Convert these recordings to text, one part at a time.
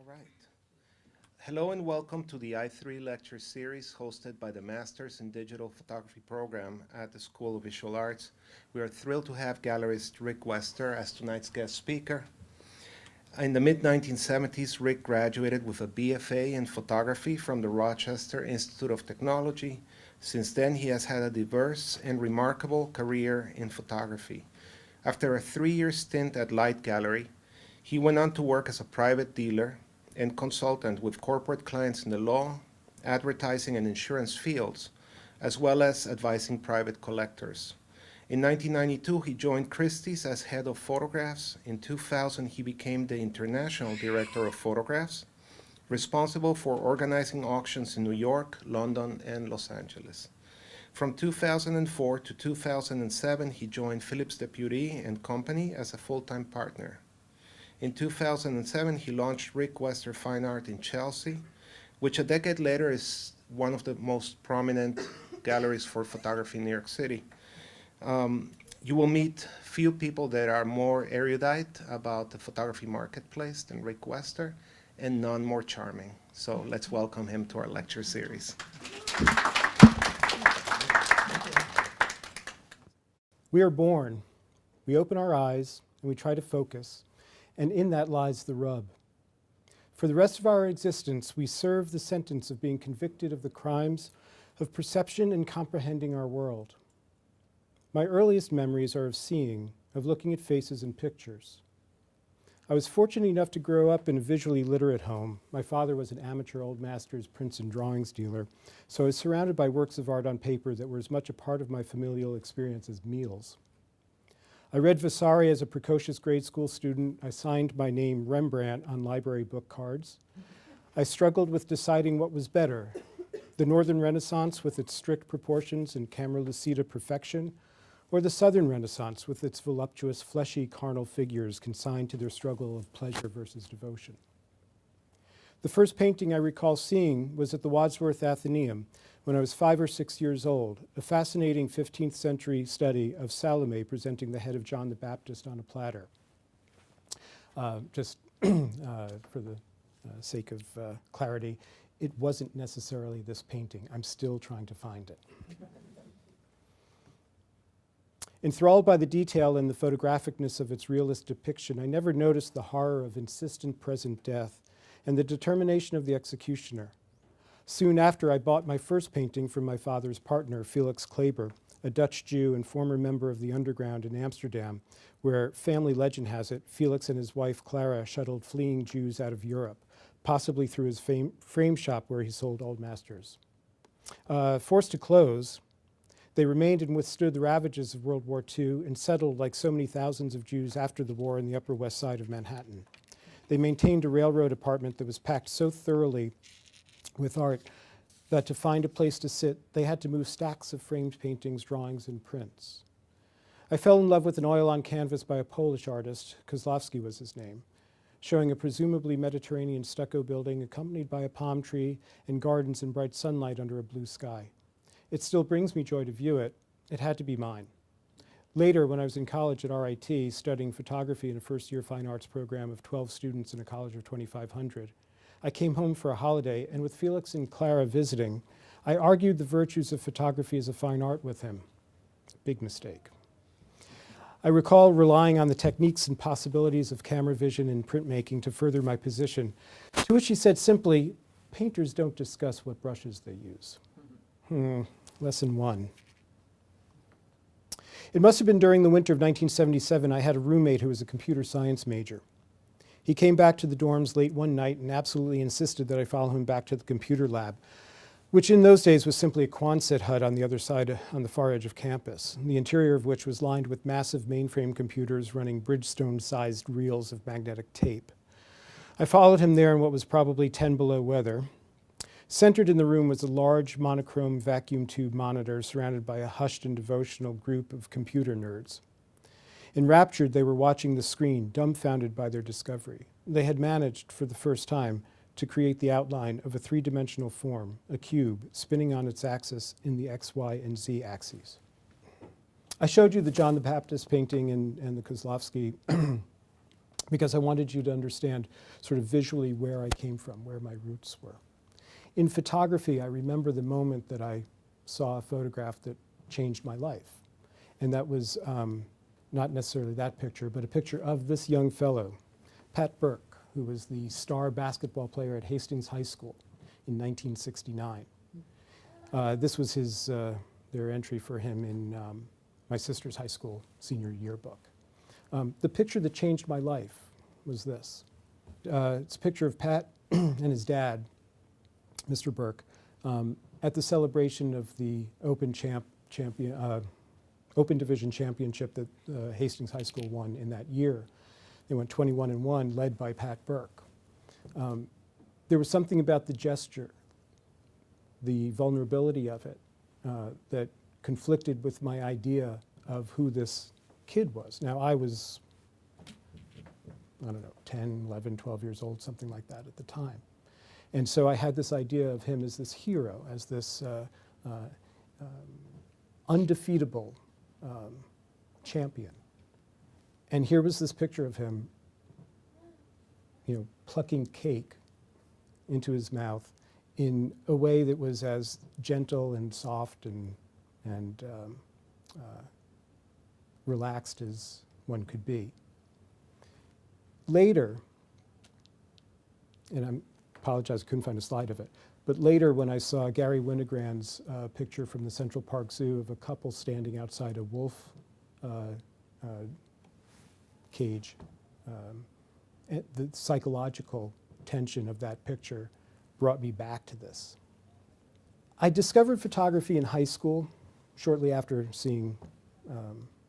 right. Hello and welcome to the I3 lecture series hosted by the Masters in Digital Photography program at the School of Visual Arts. We are thrilled to have gallerist Rick Wester as tonight's guest speaker. In the mid-1970s, Rick graduated with a BFA in photography from the Rochester Institute of Technology. Since then, he has had a diverse and remarkable career in photography. After a 3-year stint at Light Gallery, he went on to work as a private dealer and consultant with corporate clients in the law, advertising, and insurance fields, as well as advising private collectors. In 1992, he joined Christie's as head of photographs. In 2000, he became the international director of photographs, responsible for organizing auctions in New York, London, and Los Angeles. From 2004 to 2007, he joined Phillips de Pury Company as a full-time partner. In 2007, he launched Rick Wester Fine Art in Chelsea, which a decade later is one of the most prominent galleries for photography in New York City. You will meet few people that are more erudite about the photography marketplace than Rick Wester, and none more charming. So let's welcome him to our lecture series. We are born, we open our eyes, and we try to focus. And in that lies the rub. For the rest of our existence, we serve the sentence of being convicted of the crimes of perception and comprehending our world. My earliest memories are of seeing, of looking at faces and pictures. I was fortunate enough to grow up in a visually literate home. My father was an amateur old masters prints and drawings dealer, so I was surrounded by works of art on paper that were as much a part of my familial experience as meals. I read Vasari as a precocious grade school student. I signed my name Rembrandt on library book cards. I struggled with deciding what was better, the Northern Renaissance with its strict proportions and camera lucida perfection, or the Southern Renaissance with its voluptuous, fleshy, carnal figures consigned to their struggle of pleasure versus devotion. The first painting I recall seeing was at the Wadsworth Athenaeum when I was 5 or 6 years old, a fascinating 15th century study of Salome presenting the head of John the Baptist on a platter. Just for the sake of clarity, it wasn't necessarily this painting. I'm still trying to find it. Enthralled by the detail and the photographicness of its realist depiction, I never noticed the horror of insistent present death and the determination of the executioner. Soon after, I bought my first painting from my father's partner, Felix Kleber, a Dutch Jew and former member of the underground in Amsterdam, where family legend has it, Felix and his wife Clara shuttled fleeing Jews out of Europe, possibly through his frame shop where he sold old masters. Forced to close, they remained and withstood the ravages of World War II and settled like so many thousands of Jews after the war in the Upper West Side of Manhattan. They maintained a railroad apartment that was packed so thoroughly with art that to find a place to sit, they had to move stacks of framed paintings, drawings, and prints. I fell in love with an oil on canvas by a Polish artist, Kozlowski was his name, showing a presumably Mediterranean stucco building accompanied by a palm tree and gardens in bright sunlight under a blue sky. It still brings me joy to view it. It had to be mine. Later, when I was in college at RIT, studying photography in a first-year fine arts program of 12 students in a college of 2,500, I came home for a holiday, and with Felix and Clara visiting, I argued the virtues of photography as a fine art with him. Big mistake. I recall relying on the techniques and possibilities of camera vision and printmaking to further my position, to which he said simply, "Painters don't discuss what brushes they use." Lesson 1. It must have been during the winter of 1977 I had a roommate who was a computer science major. He came back to the dorms late one night and absolutely insisted that I follow him back to the computer lab, which in those days was simply a Quonset hut on the other side, on the far edge of campus, the interior of which was lined with massive mainframe computers running Bridgestone-sized reels of magnetic tape. I followed him there in what was probably 10 below weather. Centered in the room was a large monochrome vacuum tube monitor surrounded by a hushed and devotional group of computer nerds. Enraptured, they were watching the screen, dumbfounded by their discovery. They had managed, for the first time, to create the outline of a three-dimensional form, a cube, spinning on its axis in the X, Y, and Z axes. I showed you the John the Baptist painting and the Kozlowski because I wanted you to understand sort of visually where I came from, where my roots were. In photography, I remember the moment that I saw a photograph that changed my life. And that was not necessarily that picture, but a picture of this young fellow, Pat Burke, who was the star basketball player at Hastings High School in 1969. This was their entry for him in my sister's high school senior yearbook. The picture that changed my life was this. It's a picture of Pat and his dad, Mr. Burke, at the celebration of the Open Division Championship that Hastings High School won in that year. They went 21-1, led by Pat Burke. There was something about the gesture, the vulnerability of it, that conflicted with my idea of who this kid was. Now, I was, I don't know, 10, 11, 12 years old, something like that at the time. And so I had this idea of him as this hero, as this undefeatable champion. And here was this picture of him, plucking cake into his mouth in a way that was as gentle and soft and relaxed as one could be. Later, and I apologize, I couldn't find a slide of it, but later when I saw Gary Winogrand's picture from the Central Park Zoo of a couple standing outside a wolf cage, the psychological tension of that picture brought me back to this. I discovered photography in high school. Shortly after seeing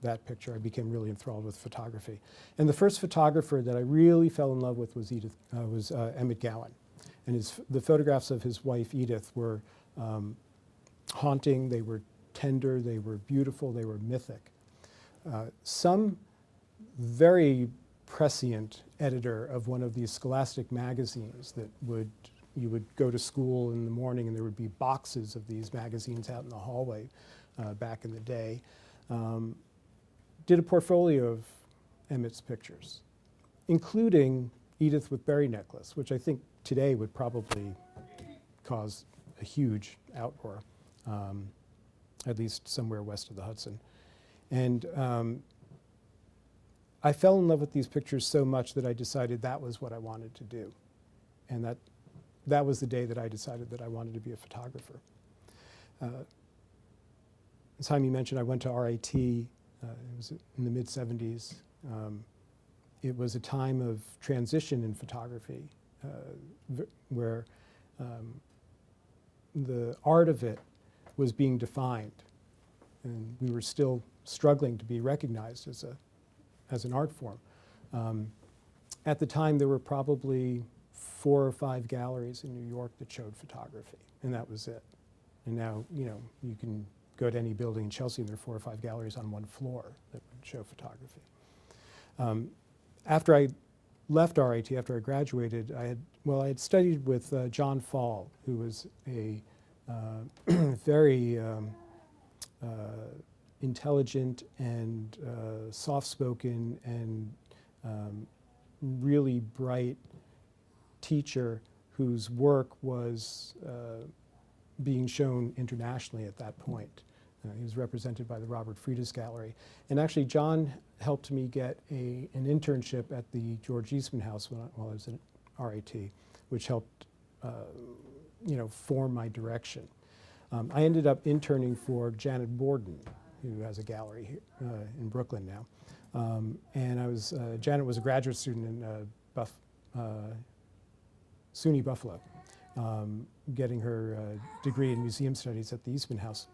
that picture, I became really enthralled with photography. And the first photographer that I really fell in love with was Emmett Gowan. And the photographs of his wife, Edith, were haunting, they were tender, they were beautiful, they were mythic. Some very prescient editor of one of these scholastic magazines that you would go to school in the morning and there would be boxes of these magazines out in the hallway back in the day, did a portfolio of Emmett's pictures, including Edith with Berry Necklace, which I think today would probably cause a huge outroar, at least somewhere west of the Hudson. And I fell in love with these pictures so much that I decided that was what I wanted to do. And that was the day that I decided that I wanted to be a photographer. As Jaime mentioned, I went to RIT. It was in the mid-'70s. It was a time of transition in photography where the art of it was being defined. And we were still struggling to be recognized as an art form. At the time, there were probably 4 or 5 galleries in New York that showed photography, and that was it. And now, you can go to any building in Chelsea and there are 4 or 5 galleries on one floor that would show photography. After I left RIT, after I graduated, I had studied with John Fall, who was a very intelligent and soft-spoken and really bright teacher whose work was being shown internationally at that point. He was represented by the Robert Freitas Gallery. And actually, John helped me get an internship at the George Eastman House while I was at RIT, which helped form my direction. I ended up interning for Janet Borden, who has a gallery here, in Brooklyn now. And Janet was a graduate student in SUNY Buffalo, getting her degree in museum studies at the Eastman House.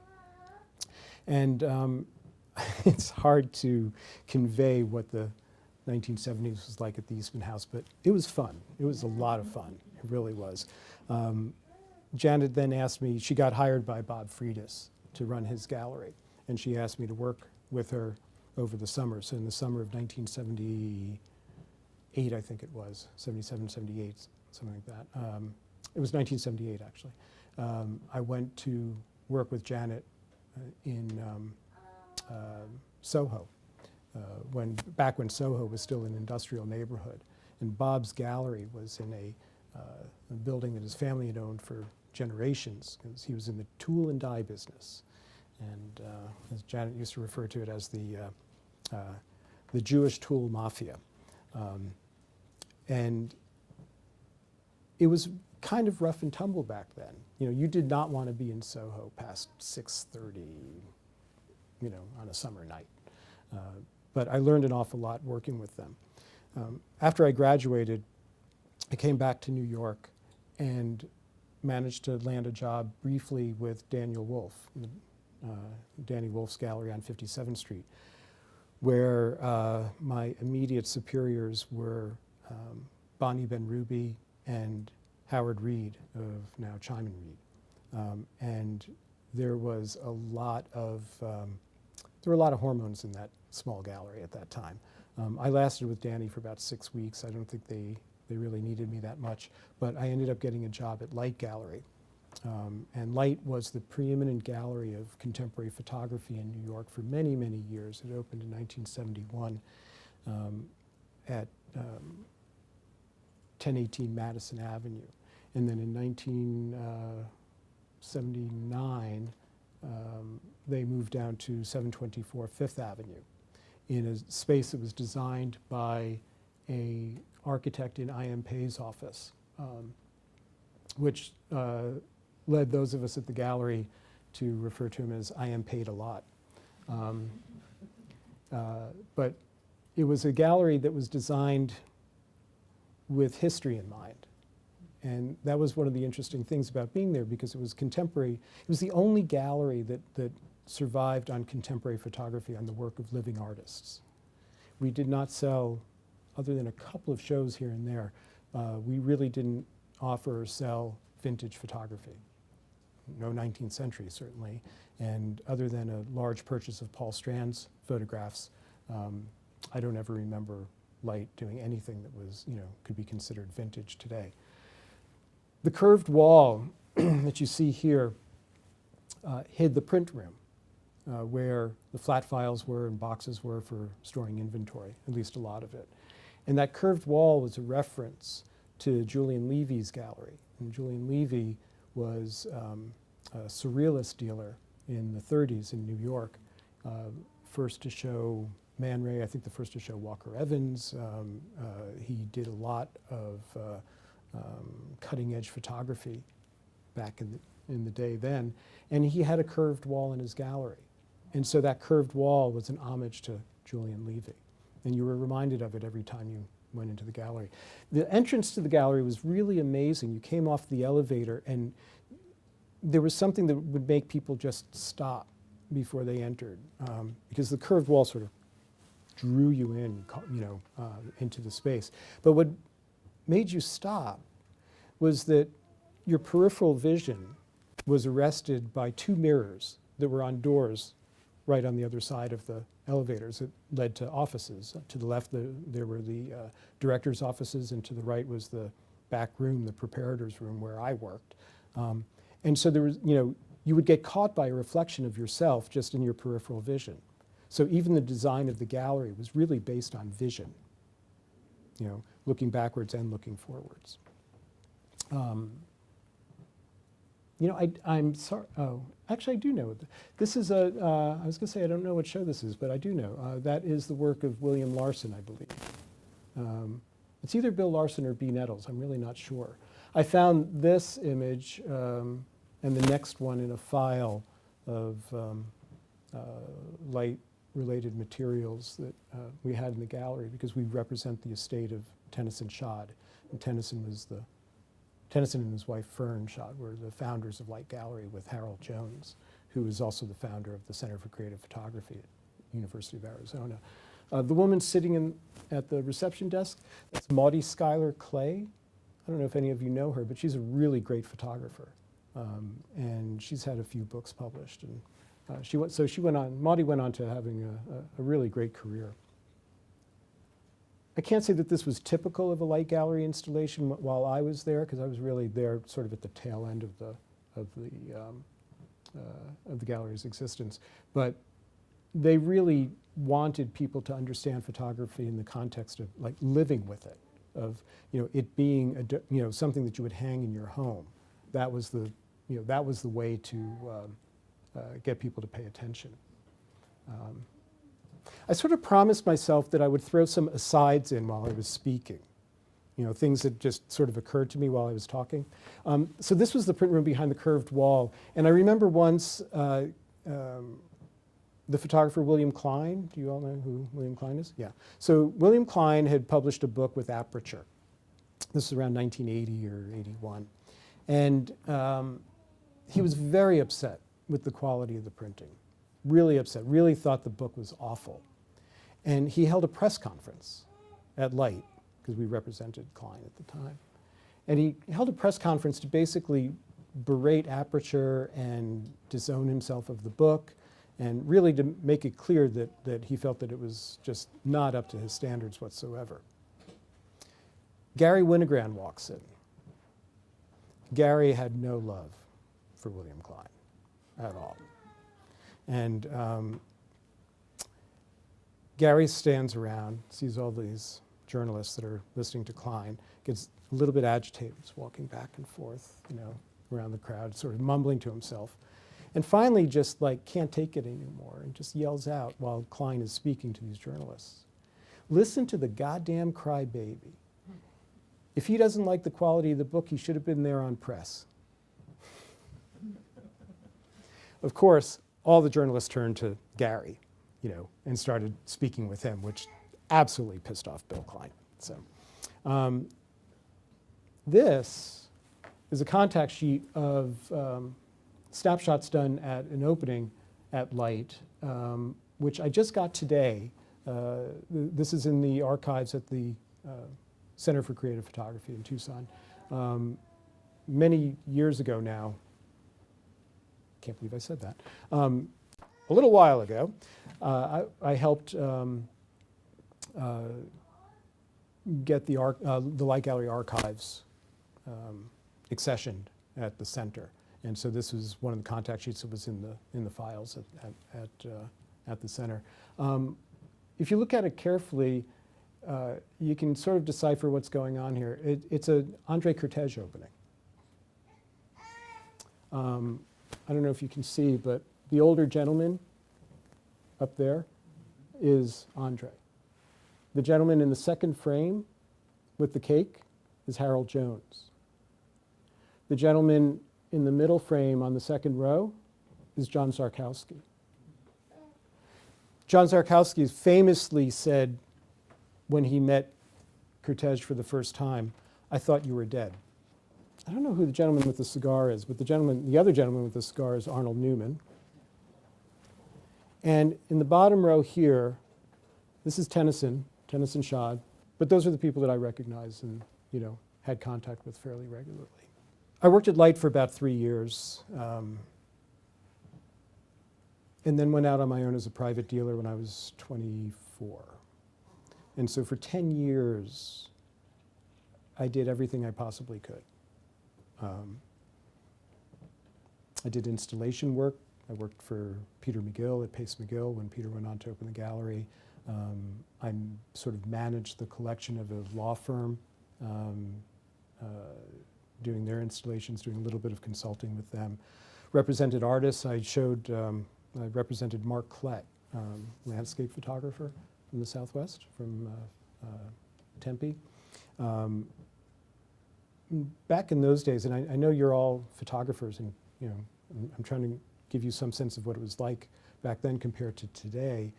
And it's hard to convey what the 1970s was like at the Eastman House, but it was fun. It was a lot of fun. It really was. Janet then asked me, she got hired by Bob Freitas to run his gallery, and she asked me to work with her over the summer. So in the summer of 1978, I think it was, 77, 78, something like that. It was 1978, actually. I went to work with Janet in Soho back when Soho was still an industrial neighborhood. And Bob's Gallery was in a building that his family had owned for generations, because he was in the tool and die business. And as Janet used to refer to it as the Jewish tool mafia. And it was kind of rough and tumble back then. You know, you did not want to be in Soho past 6:30, you know, on a summer night. But I learned an awful lot working with them. After I graduated, I came back to New York and managed to land a job briefly with Daniel Wolfe, Danny Wolfe's gallery on 57th Street, where my immediate superiors were Bonnie Ben-Ruby and Howard Reed of now Chime and Reed. And there was a lot of, there were a lot of hormones in that small gallery at that time. I lasted with Danny for about 6 weeks. I don't think they really needed me that much, but I ended up getting a job at Light Gallery. And Light was the preeminent gallery of contemporary photography in New York for many, many years. It opened in 1971 at 1018 Madison Avenue. And then in 1979, they moved down to 724 Fifth Avenue in a space that was designed by an architect in I.M. Pei's office, which led those of us at the gallery to refer to him as I.M. Paid a lot. But it was a gallery that was designed with history in mind. And that was one of the interesting things about being there, because it was contemporary. It was the only gallery that survived on contemporary photography, on the work of living artists. We did not sell, other than a couple of shows here and there, we really didn't offer or sell vintage photography. No 19th century, certainly. And other than a large purchase of Paul Strand's photographs, I don't ever remember Light doing anything that was, you know, could be considered vintage today. The curved wall that you see here hid the print room, where the flat files were and boxes were for storing inventory, at least a lot of it. And that curved wall was a reference to Julian Levy's gallery. And Julian Levy was a surrealist dealer in the 30s in New York, first to show Man Ray, I think the first to show Walker Evans. He did a lot of cutting-edge photography back in the day then, and he had a curved wall in his gallery. And so that curved wall was an homage to Julian Levy, and you were reminded of it every time you went into the gallery. The entrance to the gallery was really amazing. You came off the elevator, and there was something that would make people just stop before they entered, because the curved wall sort of drew you in, you know, into the space. But what made you stop was that your peripheral vision was arrested by two mirrors that were on doors right on the other side of the elevators that led to offices. To the left, there were the director's offices, and to the right was the back room, the preparator's room, where I worked. And so there was, you know, you would get caught by a reflection of yourself just in your peripheral vision. So even the design of the gallery was really based on vision, you know, looking backwards and looking forwards. You know, I'm sorry, oh, actually I do know. This is a, I was gonna say I don't know what show this is, but I do know. That is the work of William Larson, I believe. It's either Bill Larson or B. Nettles, I'm really not sure. I found this image and the next one in a file of light-related materials that we had in the gallery, because we represent the estate of Tennyson Schad. And Tennyson and his wife Fern Schad were the founders of Light Gallery with Harold Jones, who is also the founder of the Center for Creative Photography at University of Arizona. The woman sitting at the reception desk, that's Maudie Schuyler Clay. I don't know if any of you know her, but she's a really great photographer. And she's had a few books published. And Maudie went on to having a really great career. I can't say that this was typical of a Light Gallery installation while I was there, because I was really there sort of at the tail end of the gallery's existence. But they really wanted people to understand photography in the context of like living with it, of it being something that you would hang in your home. That was the way to get people to pay attention. I sort of promised myself that I would throw some asides in while I was speaking, things that just sort of occurred to me while I was talking. So this was the print room behind the curved wall, and I remember once the photographer William Klein. Do you all know who William Klein is? Yeah. So William Klein had published a book with Aperture. This was around 1980 or 81. And he was very upset with the quality of the printing. Really upset, really thought the book was awful. And he held a press conference at Light, because we represented Klein at the time. And he held a press conference to basically berate Aperture and disown himself of the book, and really to make it clear that he felt that it was just not up to his standards whatsoever. Gary Winogrand walks in. Gary had no love for William Klein at all. And Gary stands around, sees all these journalists that are listening to Klein, gets a little bit agitated, just walking back and forth, around the crowd, sort of mumbling to himself. And finally just can't take it anymore and just yells out while Klein is speaking to these journalists. Listen to the goddamn crybaby. If he doesn't like the quality of the book, he should have been there on press. Of course, all the journalists turned to Gary, and started speaking with him, which absolutely pissed off Bill Klein. So, this is a contact sheet of snapshots done at an opening at Light, which I just got today. This is in the archives at the Center for Creative Photography in Tucson. Many years ago now, can't believe I said that, a little while ago, I helped get the Light Gallery archives accessioned at the center. And so this was one of the contact sheets that was in the files at the center. If you look at it carefully, you can sort of decipher what's going on here. It's an Andre Cortege opening. I don't know if you can see, but the older gentleman up there is Andre. The gentleman in the second frame with the cake is Harold Jones. The gentleman in the middle frame on the second row is John Zarkowski. John Zarkowski famously said when he met Cortege for the first time, "I thought you were dead." I don't know who the gentleman with the cigar is, but the other gentleman with the cigar is Arnold Newman. And in the bottom row here, this is Tennyson Schad, but those are the people that I recognize and had contact with fairly regularly. I worked at Light for about 3 years, and then went out on my own as a private dealer when I was 24. And so for 10 years, I did everything I possibly could. I did installation work. I worked for Peter McGill at Pace McGill when Peter went on to open the gallery. I sort of managed the collection of a law firm, doing their installations, doing a little bit of consulting with them. Represented artists. I represented Mark Klett, landscape photographer from the Southwest, from Tempe. Back in those days, and I know you're all photographers, and I'm trying to give you some sense of what it was like back then compared to today.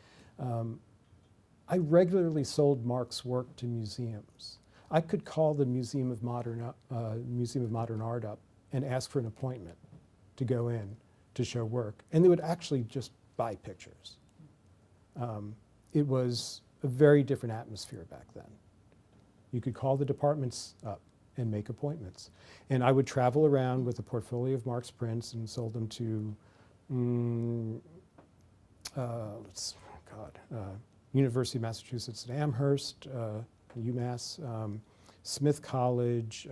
I regularly sold Mark's work to museums. I could call the Museum of Modern Art up and ask for an appointment to go in to show work, and they would actually just buy pictures. It was a very different atmosphere back then. You could call the departments up and make appointments. And I would travel around with a portfolio of Mark's prints and sold them to, University of Massachusetts at Amherst, UMass, Smith College,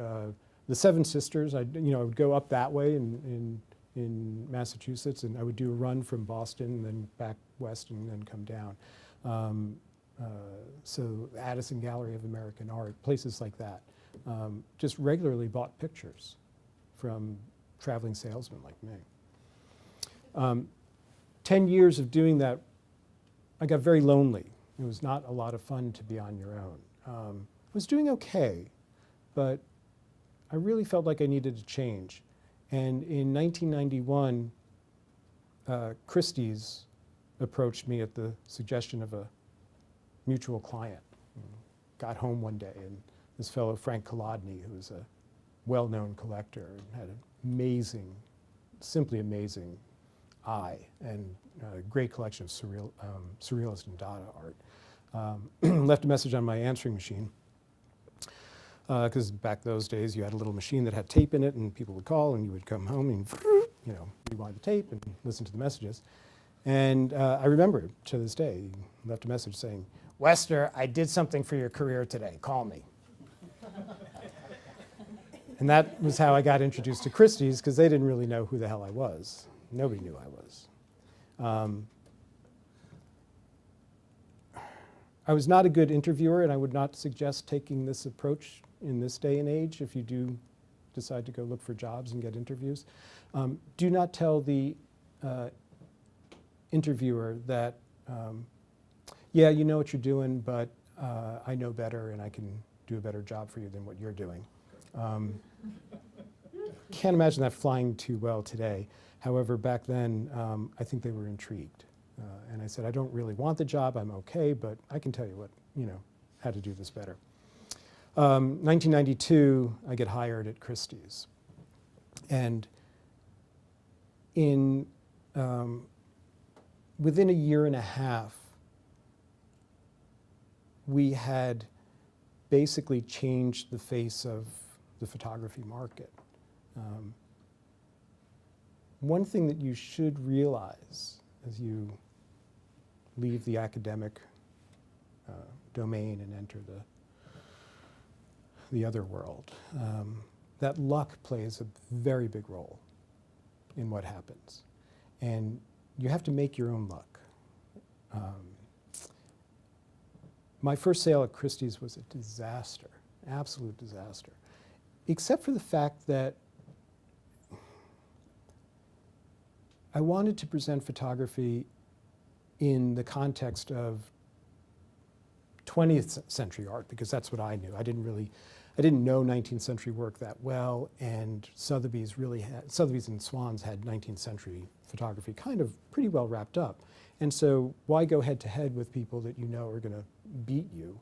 the Seven Sisters. I would go up that way in Massachusetts, and I would do a run from Boston and then back northwest and then come down. So Addison Gallery of American Art, places like that, just regularly bought pictures from traveling salesmen like me. 10 years of doing that, I got very lonely. It was not a lot of fun to be on your own. I was doing okay, but I really felt like I needed to change. And in 1991, Christie's approached me at the suggestion of a mutual client. Got home one day, and this fellow, Frank Kolodny, who was a well-known collector and had an amazing, simply amazing eye and a great collection of surrealist and Dada art, left a message on my answering machine. Because back those days, you had a little machine that had tape in it, and people would call, and you would come home and, rewind the tape and listen to the messages. And I remember it to this day. He left a message saying, "Wester, I did something for your career today. Call me." And that was how I got introduced to Christie's, because they didn't really know who the hell I was. Nobody knew I was. I was not a good interviewer, and I would not suggest taking this approach in this day and age if you do decide to go look for jobs and get interviews. Do not tell the interviewer that, yeah, you know what you're doing, but I know better and I can do a better job for you than what you're doing. Can't imagine that flying too well today. However, back then, I think they were intrigued. And I said, I don't really want the job, I'm okay, but I can tell you what, how to do this better. 1992, I get hired at Christie's. And in, within a year and a half, we had basically changed the face of the photography market. One thing that you should realize as you leave the academic domain and enter the other world, that luck plays a very big role in what happens. And you have to make your own luck. My first sale at Christie's was a disaster, absolute disaster, except for the fact that I wanted to present photography in the context of 20th century art, because that's what I knew. I didn't know 19th century work that well, and Sotheby's and Swans had 19th century photography kind of pretty well wrapped up. And so why go head to head with people that you know are going to beat you,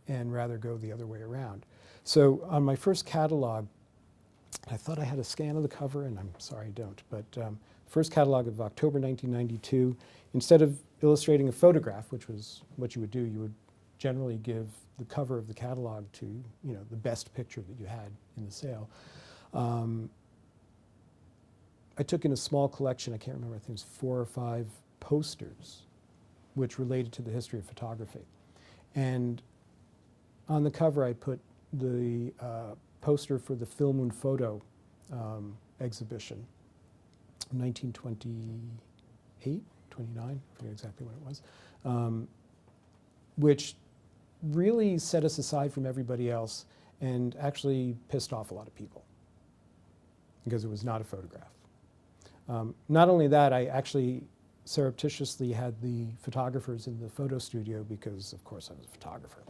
and rather go the other way around. So on my first catalog, I thought I had a scan of the cover, and I'm sorry I don't, but first catalog of October 1992, instead of illustrating a photograph, which was what you would do, you would generally give the cover of the catalog to the best picture that you had in the sale. I took in a small collection, I can't remember, I think it was 4 or 5 posters which related to the history of photography. And on the cover I put the poster for the Film and Photo exhibition, 1928, 29, I forget exactly when it was, which really set us aside from everybody else and actually pissed off a lot of people because it was not a photograph. Not only that, I actually surreptitiously had the photographers in the photo studio, because of course I was a photographer,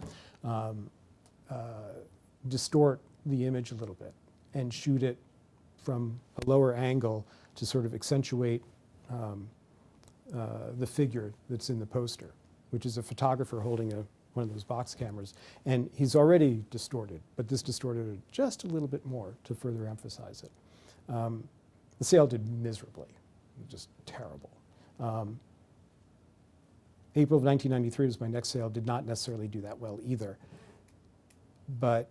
distort the image a little bit and shoot it from a lower angle to sort of accentuate the figure that's in the poster, which is a photographer holding one of those box cameras. And he's already distorted, but this distorted it just a little bit more to further emphasize it. The sale did miserably, just terrible. April of 1993 was my next sale, did not necessarily do that well either. But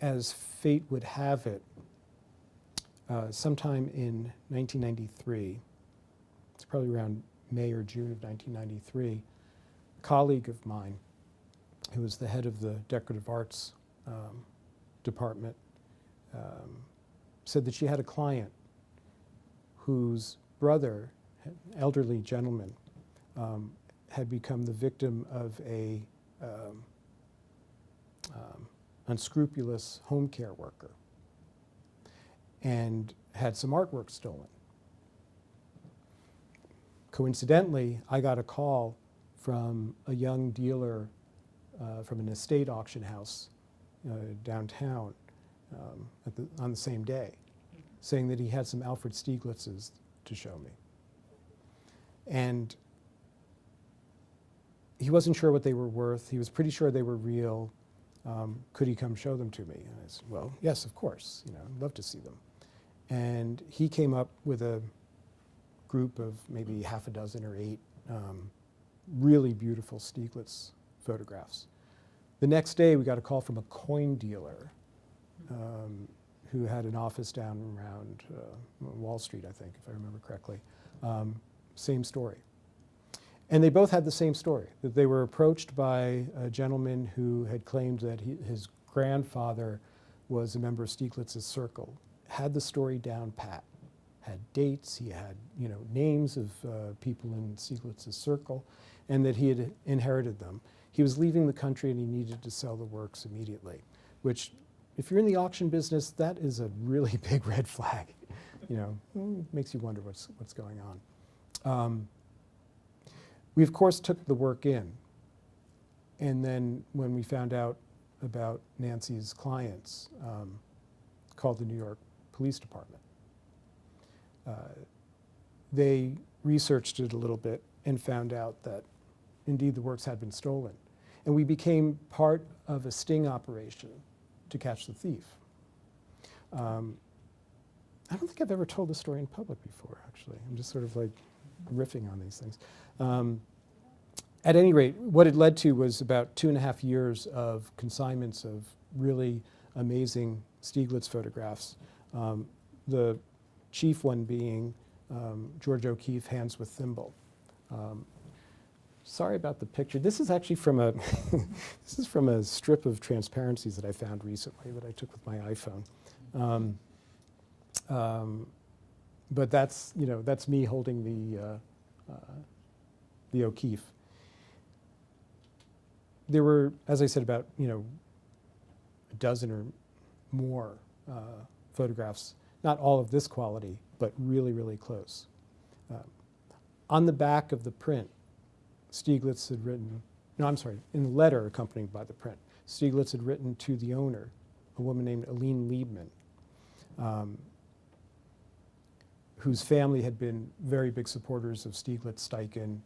as fate would have it, sometime in 1993, it's probably around May or June of 1993, a colleague of mine, who was the head of the decorative arts department, said that she had a client whose brother elderly gentleman, had become the victim of a unscrupulous home care worker and had some artwork stolen. Coincidentally, I got a call from a young dealer from an estate auction house downtown on the same day, saying that he had some Alfred Stieglitzes to show me. And he wasn't sure what they were worth. He was pretty sure they were real. Could he come show them to me? And I said, well, yes, of course. I'd love to see them. And he came up with a group of maybe half a dozen or 8 really beautiful Stieglitz photographs. The next day, we got a call from a coin dealer who had an office down around Wall Street, I think, if I remember correctly. Same story. And they both had the same story, that they were approached by a gentleman who had claimed that his grandfather was a member of Stieglitz's circle, had the story down pat, had dates, he had names of people in Stieglitz's circle, and that he had inherited them. He was leaving the country and he needed to sell the works immediately, which, if you're in the auction business, that is a really big red flag. Makes you wonder what's going on. We, of course, took the work in. And then when we found out about Nancy's clients, called the New York Police Department. They researched it a little bit and found out that, indeed, the works had been stolen. And we became part of a sting operation to catch the thief. I don't think I've ever told this story in public before, actually. I'm just sort of like riffing on these things. At any rate, what it led to was about 2.5 years of consignments of really amazing Stieglitz photographs. The chief one being George O'Keeffe, Hands with Thimble. Sorry about the picture. This is actually from a this is from a strip of transparencies that I found recently that I took with my iPhone. But that's that's me holding the O'Keeffe. There were, as I said, about a dozen or more photographs, not all of this quality, but really, really close. On the back of the print, Stieglitz had written, in the letter accompanied by the print, Stieglitz had written to the owner, a woman named Aline Liebman, whose family had been very big supporters of Stieglitz, Steichen,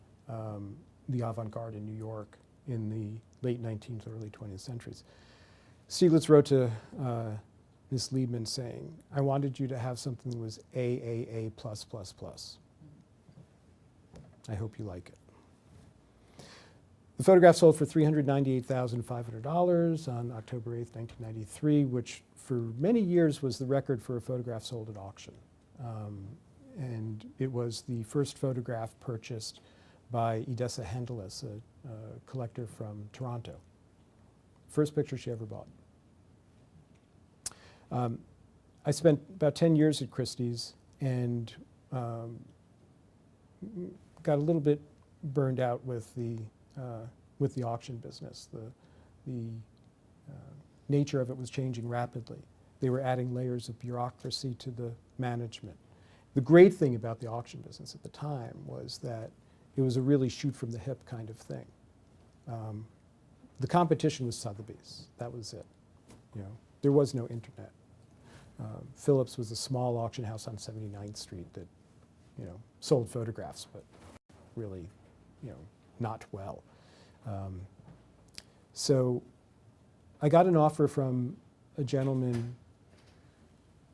the avant-garde in New York in the late 19th, early 20th centuries. Stieglitz wrote to Miss Liebman saying, I wanted you to have something that was AAA+++. I hope you like it. The photograph sold for $398,500 on October 8th, 1993, which for many years was the record for a photograph sold at auction. And it was the first photograph purchased by Edessa Hendelis, a collector from Toronto. First picture she ever bought. I spent about 10 years at Christie's and got a little bit burned out with the auction business. The nature of it was changing rapidly. They were adding layers of bureaucracy to the management. The great thing about the auction business at the time was that it was a really shoot from the hip kind of thing. The competition was Sotheby's. That was it. There was no internet. Phillips was a small auction house on 79th Street that, sold photographs, but really, not well. So I got an offer from a gentleman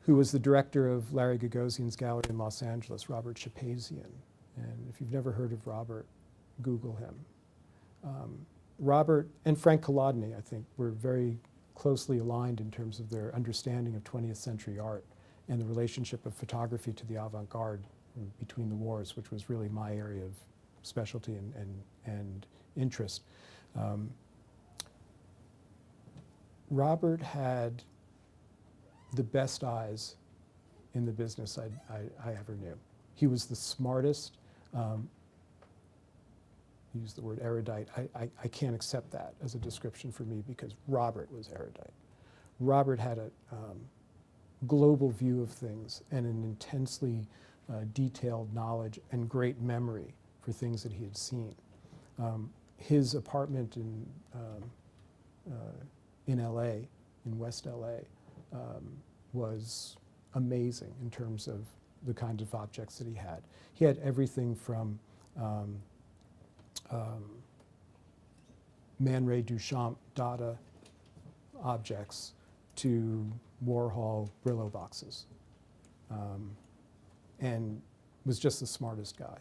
who was the director of Larry Gagosian's gallery in Los Angeles, Robert Shapazian. And if you've never heard of Robert, Google him. Robert and Frank Kolodny, I think, were very closely aligned in terms of their understanding of 20th century art and the relationship of photography to the avant-garde between the wars, which was really my area of specialty and interest. Robert had the best eyes in the business I ever knew. He was the smartest. Use the word erudite. I can't accept that as a description for me because Robert was erudite. Robert had a global view of things and an intensely detailed knowledge and great memory for things that he had seen. His apartment in LA, in West LA, was amazing in terms of the kind of objects that he had. He had everything from Man Ray Duchamp Dada objects to Warhol Brillo boxes, and was just the smartest guy.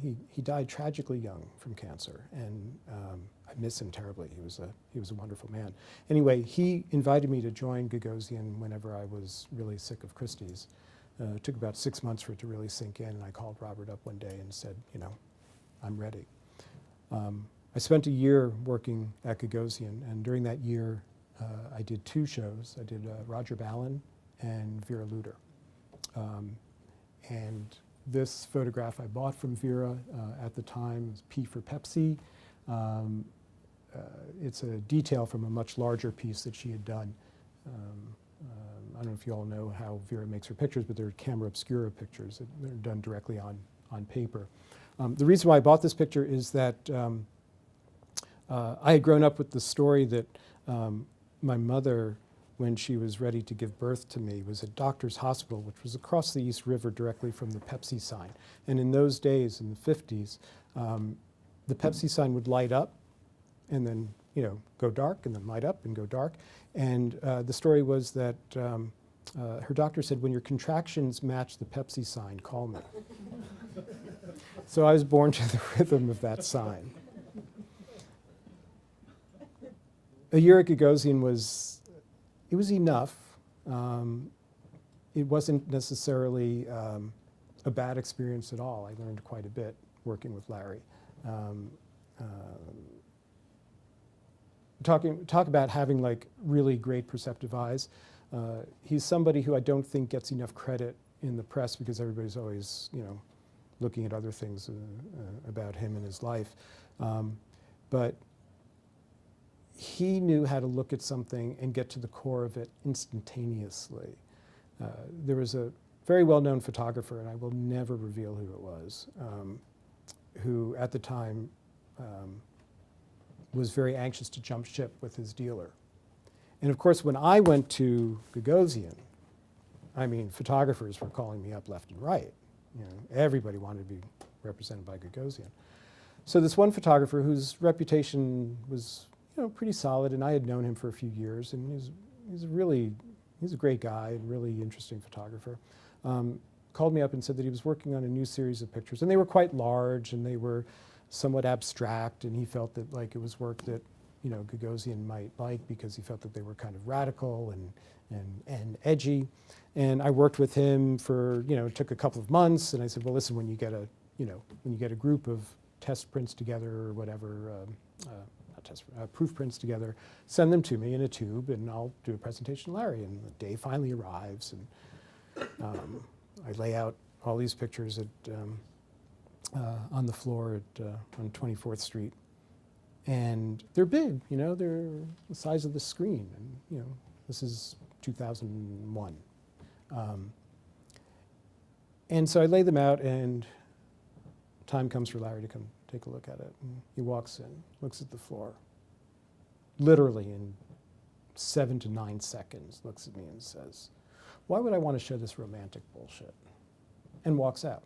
He died tragically young from cancer, and I miss him terribly. He was a wonderful man. Anyway, he invited me to join Gagosian whenever I was really sick of Christie's. It took about 6 months for it to really sink in, and I called Robert up one day and said, you know, I'm ready. I spent a year working at Gagosian, and during that year, I did 2 shows. I did Roger Ballin and Vera Luder. And this photograph I bought from Vera at the time. It was P for Pepsi. It's a detail from a much larger piece that she had done. I don't know if you all know how Vera makes her pictures, but they're camera obscura pictures. They're done directly on paper. The reason why I bought this picture is that I had grown up with the story that my mother, when she was ready to give birth to me, was at Doctor's Hospital, which was across the East River directly from the Pepsi sign. And in those days, in the 50s, the Pepsi sign would light up and then, you know, go dark and then light up and go dark. And the story was that her doctor said, when your contractions match the Pepsi sign, call me. So I was born to the rhythm of that sign. A year at Gagosian was enough. It wasn't necessarily a bad experience at all. I learned quite a bit working with Larry. Talk about having like really great perceptive eyes. He's somebody who I don't think gets enough credit in the press because everybody's always, you know, looking at other things about him and his life. But he knew how to look at something and get to the core of it instantaneously. There was a very well-known photographer, and I will never reveal who it was, who at the time was very anxious to jump ship with his dealer. And of course, when I went to Gagosian, I mean, photographers were calling me up left and right. You know, everybody wanted to be represented by Gagosian. So this one photographer whose reputation was, you know, pretty solid, and I had known him for a few years, and he's a great guy, and really interesting photographer, called me up and said that he was working on a new series of pictures, and they were quite large, and they were somewhat abstract, and he felt that like it was work that, you know, Gagosian might like because he felt that they were kind of radical and edgy. And I worked with him for, you know, it took a couple of months, and I said, well, listen, when you get a group of test prints together or whatever, proof prints together, send them to me in a tube, and I'll do a presentation to Larry. And the day finally arrives, and I lay out all these pictures on the floor on 24th Street. And they're big, you know, they're the size of the screen. And, you know, this is 2001. And so I lay them out, and time comes for Larry to come take a look at it. And he walks in, looks at the floor, literally in 7 to 9 seconds, looks at me and says, why would I want to show this romantic bullshit? And walks out.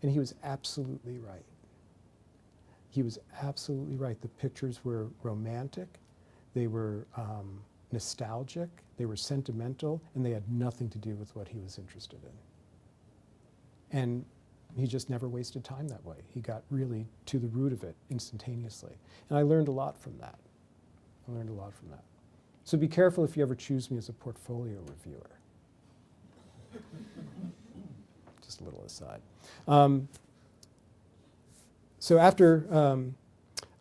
And he was absolutely right. He was absolutely right. The pictures were romantic, they were nostalgic, they were sentimental, and they had nothing to do with what he was interested in. And he just never wasted time that way. He got really to the root of it instantaneously. And I learned a lot from that. So be careful if you ever choose me as a portfolio reviewer. Just a little aside. So after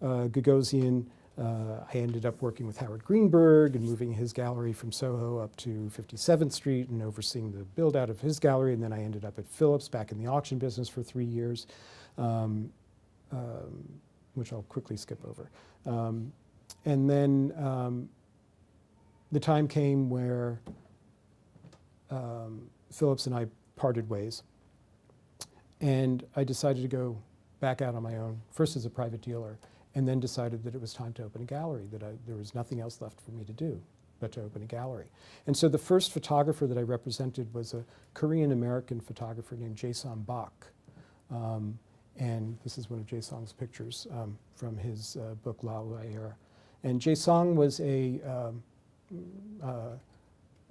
Gagosian, I ended up working with Howard Greenberg and moving his gallery from Soho up to 57th Street and overseeing the build out of his gallery. And then I ended up at Phillips back in the auction business for 3 years, which I'll quickly skip over. And then the time came where Phillips and I parted ways. And I decided to go back out on my own, first as a private dealer, and then decided that it was time to open a gallery, that there was nothing else left for me to do but to open a gallery. And so the first photographer that I represented was a Korean-American photographer named Jae-song Bak. And this is one of Jae-song's pictures from his book La Lumière. And Jae-song was a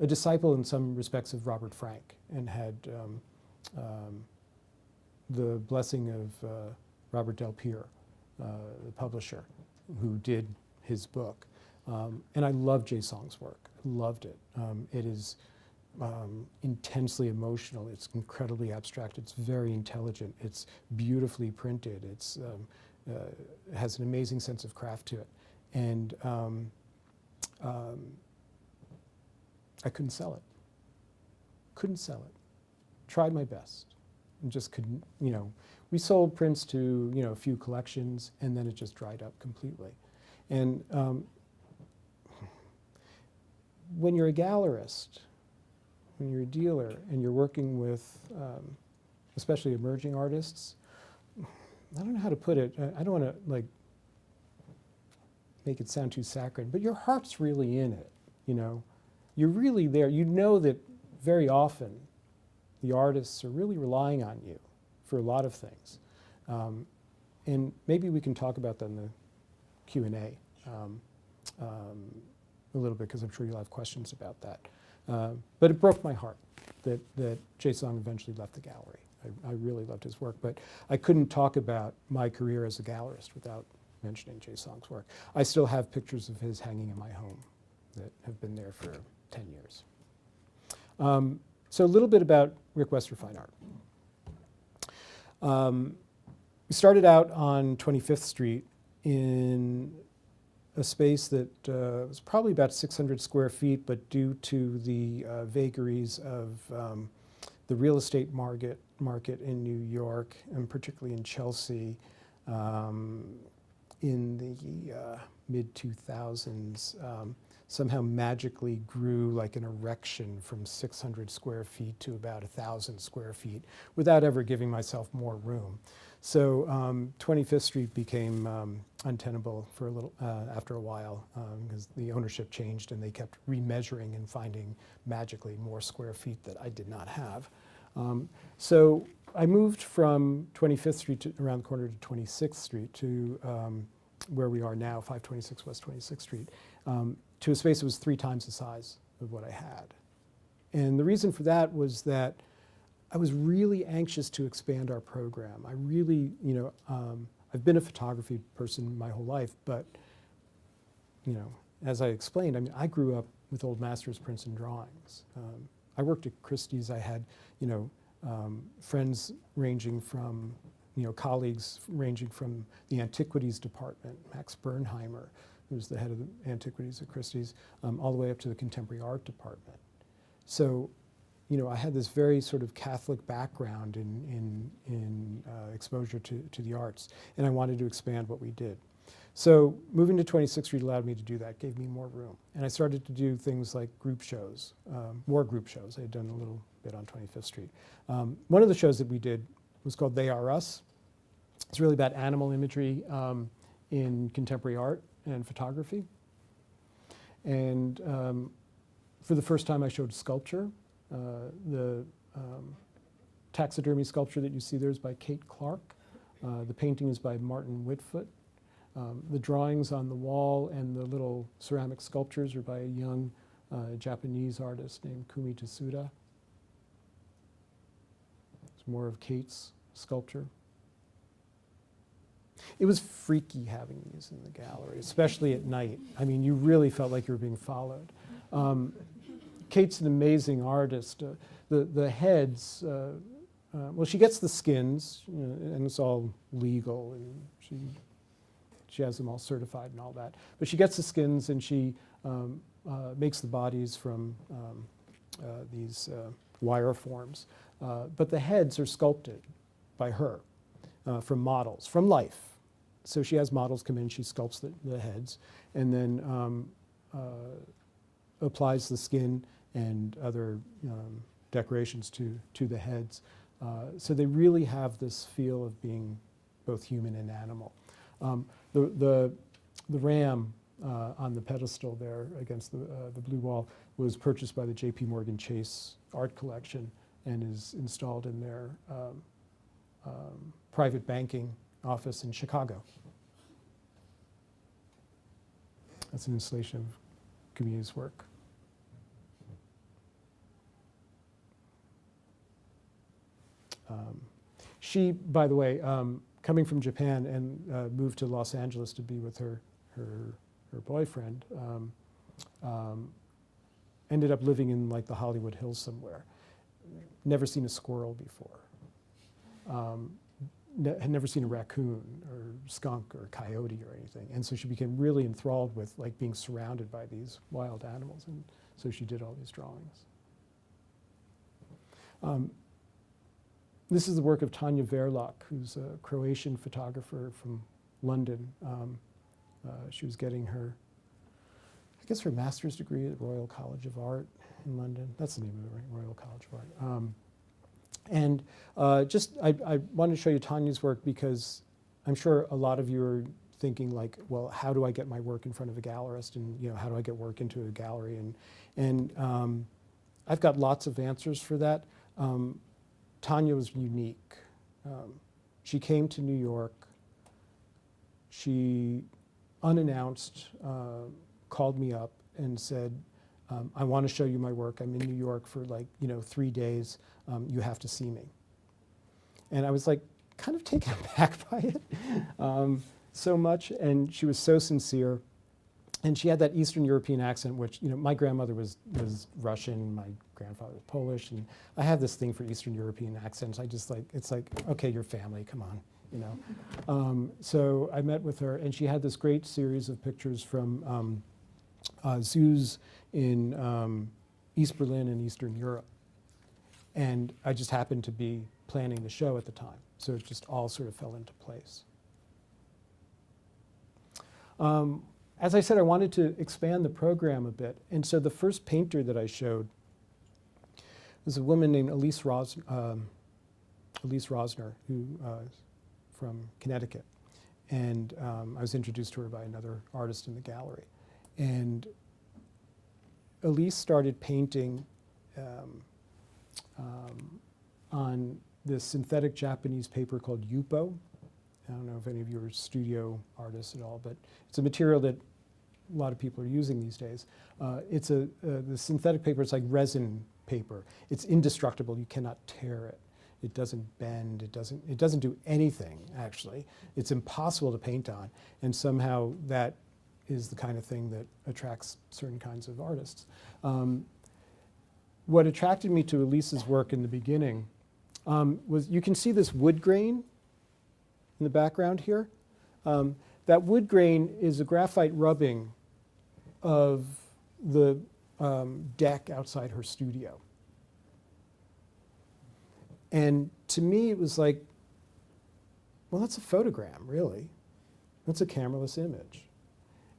disciple in some respects of Robert Frank and had the blessing of Robert Del Pier, the publisher, who did his book. And I love Jae-song's work. I loved it. It is intensely emotional. It's incredibly abstract. It's very intelligent. It's beautifully printed. It has an amazing sense of craft to it. And I couldn't sell it. Couldn't sell it. Tried my best. And just couldn't, we sold prints to, a few collections, and then it just dried up completely. And when you're a gallerist, when you're a dealer, and you're working with especially emerging artists, I don't know how to put it. I don't want to make it sound too saccharine, but your heart's really in it, You're really there. You know that very often the artists are really relying on you for a lot of things. And maybe we can talk about that in the Q&A a little bit, because I'm sure you'll have questions about that. But it broke my heart that Jae-song eventually left the gallery. I really loved his work, but I couldn't talk about my career as a gallerist without mentioning Jae-song's work. I still have pictures of his hanging in my home that have been there for 10 years. So a little bit about Rick Wester Fine Art. We started out on 25th Street in a space that was probably about 600 square feet, but due to the vagaries of the real estate market in New York, and particularly in Chelsea, in the mid-2000s, somehow magically grew like an erection from 600 square feet to about 1,000 square feet without ever giving myself more room. So 25th Street became untenable for a little after a while, because the ownership changed and they kept remeasuring and finding magically more square feet that I did not have. So I moved from 25th Street to around the corner to 26th Street to where we are now, 526 West 26th Street, to a space that was 3 times the size of what I had. And the reason for that was that I was really anxious to expand our program. I really, I've been a photography person my whole life, but, as I explained, I mean, I grew up with old masters, prints, and drawings. I worked at Christie's. I had, friends ranging from, colleagues ranging from the antiquities department, Max Bernheimer, who was the head of the antiquities at Christie's, all the way up to the contemporary art department. So, I had this very sort of Catholic background in exposure to the arts, and I wanted to expand what we did. So moving to 26th Street allowed me to do that, gave me more room. And I started to do things like group shows, more group shows. I had done a little bit on 25th Street. One of the shows that we did was called They Are Us. It's really about animal imagery in contemporary art and photography. And for the first time I showed sculpture. The taxidermy sculpture that you see there is by Kate Clark. The painting is by Martin Whitfoot. The drawings on the wall and the little ceramic sculptures are by a young Japanese artist named Kumi Tsuda. It's more of Kate's sculpture. It was freaky having these in the gallery, especially at night. I mean, you really felt like you were being followed. Kate's an amazing artist. The heads, well, she gets the skins, and it's all legal, and She has them all certified and all that. But she gets the skins and she makes the bodies from these wire forms. But the heads are sculpted by her from models, from life. So she has models come in, she sculpts the heads, and then applies the skin and other decorations to the heads. So they really have this feel of being both human and animal. The ram on the pedestal there against the blue wall was purchased by the J.P. Morgan Chase art collection and is installed in their private banking office in Chicago. That's an installation of Camille's work. She, by the way, coming from Japan and moved to Los Angeles to be with her boyfriend, ended up living in like the Hollywood Hills somewhere. Never seen a squirrel before. Had never seen a raccoon or skunk or coyote or anything. And so she became really enthralled with like being surrounded by these wild animals. And so she did all these drawings. This is the work of Tanja Verlak, who's a Croatian photographer from London. She was getting her, I guess, her master's degree at Royal College of Art in London. That's the name of it, right? Royal College of Art. I wanted to show you Tanya's work because I'm sure a lot of you are thinking like, well, how do I get my work in front of a gallerist, and how do I get work into a gallery? And I've got lots of answers for that. Tanya was unique. She came to New York. She, unannounced, called me up and said, I want to show you my work. I'm in New York for 3 days. You have to see me. And I was like kind of taken aback by it so much. And she was so sincere. And she had that Eastern European accent, which, my grandmother was Russian, my grandfather was Polish, and I have this thing for Eastern European accents. I just it's like, okay, you're family, come on, So I met with her, and she had this great series of pictures from zoos in East Berlin and Eastern Europe. And I just happened to be planning the show at the time, so it just all sort of fell into place. As I said, I wanted to expand the program a bit, and so the first painter that I showed was a woman named Elise Rosner, who is from Connecticut, and I was introduced to her by another artist in the gallery. And Elise started painting on this synthetic Japanese paper called Yupo. I don't know if any of you are studio artists at all, but it's a material that a lot of people are using these days. It's the synthetic paper, it's like resin paper. It's indestructible, you cannot tear it. It doesn't bend, it doesn't do anything, actually. It's impossible to paint on, and somehow that is the kind of thing that attracts certain kinds of artists. What attracted me to Elise's work in the beginning was, you can see this wood grain in the background here. That wood grain is a graphite rubbing of the deck outside her studio. And to me, it was like, well, that's a photogram, really. That's a cameraless image.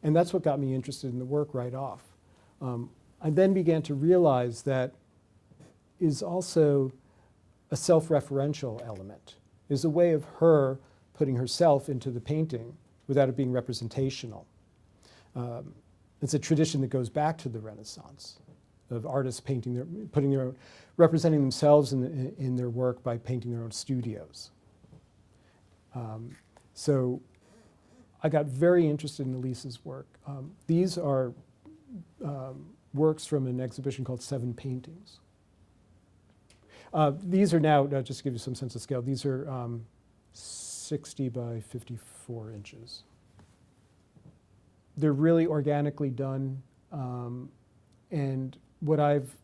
And that's what got me interested in the work right off. I then began to realize that is also a self-referential element, is a way of her putting herself into the painting without it being representational. It's a tradition that goes back to the Renaissance, of artists painting representing themselves in their work by painting their own studios. So I got very interested in Elise's work. These are works from an exhibition called 7 Paintings. These are now, just to give you some sense of scale, these are 60 by 54 inches. They're really organically done, and what I've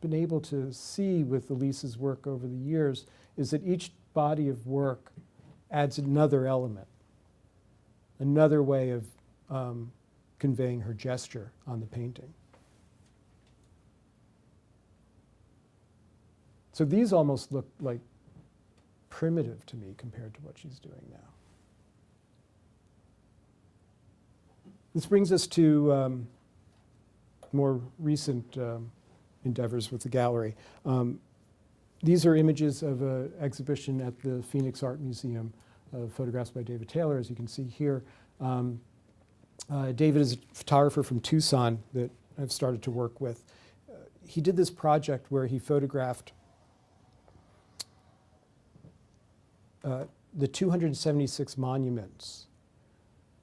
been able to see with Elise's work over the years is that each body of work adds another element, another way of conveying her gesture on the painting. So these almost look like primitive to me compared to what she's doing now. This brings us to more recent endeavors with the gallery. These are images of an exhibition at the Phoenix Art Museum of photographs by David Taylor, as you can see here. David is a photographer from Tucson that I've started to work with. He did this project where he photographed the 276 monuments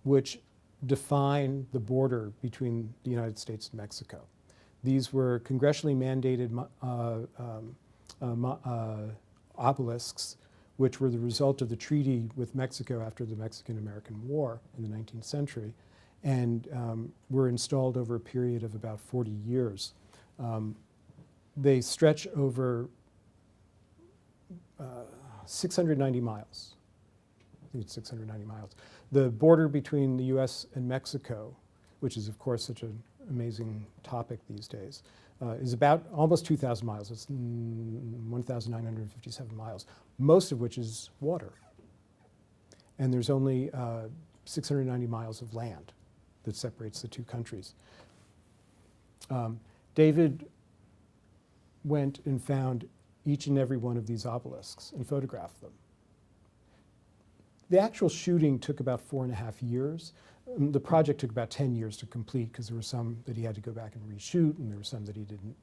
which define the border between the United States and Mexico. These were congressionally mandated obelisks, which were the result of the treaty with Mexico after the Mexican-American War in the 19th century, and were installed over a period of about 40 years. They stretch over 690 miles. I think it's 690 miles. The border between the US and Mexico, which is of course such an amazing topic these days, is about almost 2,000 miles. It's 1,957 miles, most of which is water. And there's only 690 miles of land that separates the two countries. David went and found each and every one of these obelisks and photographed them. The actual shooting took about 4.5 years. The project took about 10 years to complete because there were some that he had to go back and reshoot, and there were some that he didn't,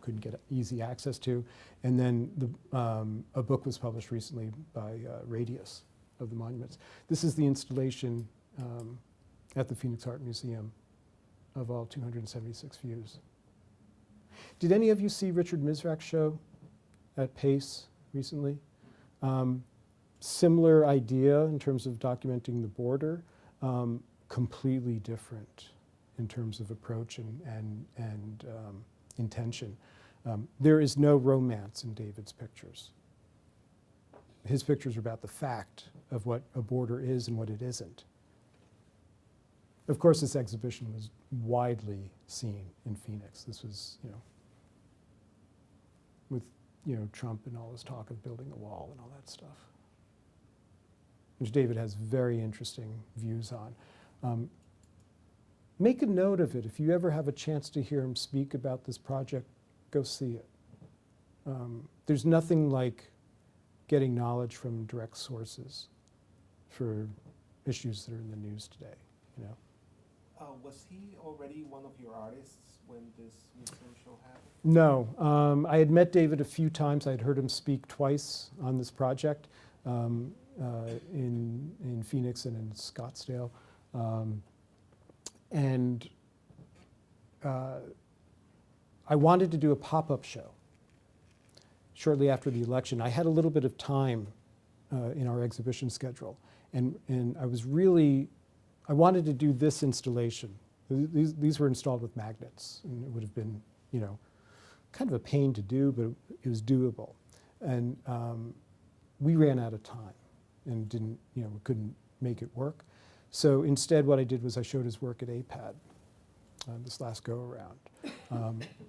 couldn't get easy access to. And then a book was published recently by Radius of the monuments. This is the installation at the Phoenix Art Museum of all 276 views. Did any of you see Richard Misrak's show at Pace recently? Similar idea in terms of documenting the border, completely different in terms of approach and intention. There is no romance in David's pictures. His pictures are about the fact of what a border is and what it isn't. Of course, this exhibition was widely seen in Phoenix. This was, with Trump and all his talk of building a wall and all that stuff, which David has very interesting views on. Make a note of it. If you ever have a chance to hear him speak about this project, go see it. There's nothing like getting knowledge from direct sources for issues that are in the news today, Was he already one of your artists when this museum show happened? No. I had met David a few times. I had heard him speak twice on this project. In Phoenix and in Scottsdale. I wanted to do a pop-up show shortly after the election. I had a little bit of time in our exhibition schedule, and I wanted to do this installation. These were installed with magnets, and it would have been, kind of a pain to do, but it was doable. And we ran out of time and couldn't make it work. So instead what I did was I showed his work at APAD this last go-around.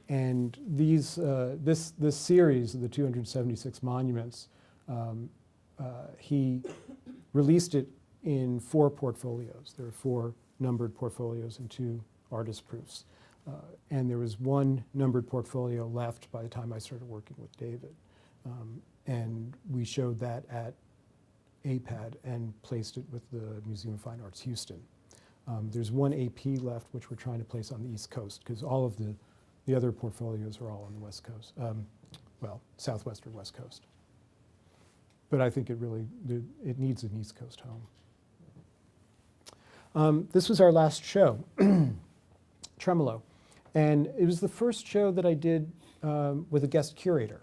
And this series of the 276 monuments, he released it in 4 portfolios. There are 4 numbered portfolios and 2 artist proofs. And there was 1 numbered portfolio left by the time I started working with David. And we showed that at APAD and placed it with the Museum of Fine Arts Houston. There's 1 AP left, which we're trying to place on the East Coast, because all of the other portfolios are all on the West Coast, Southwest or West Coast. But I think it needs an East Coast home. This was our last show, Tremolo. And it was the first show that I did with a guest curator,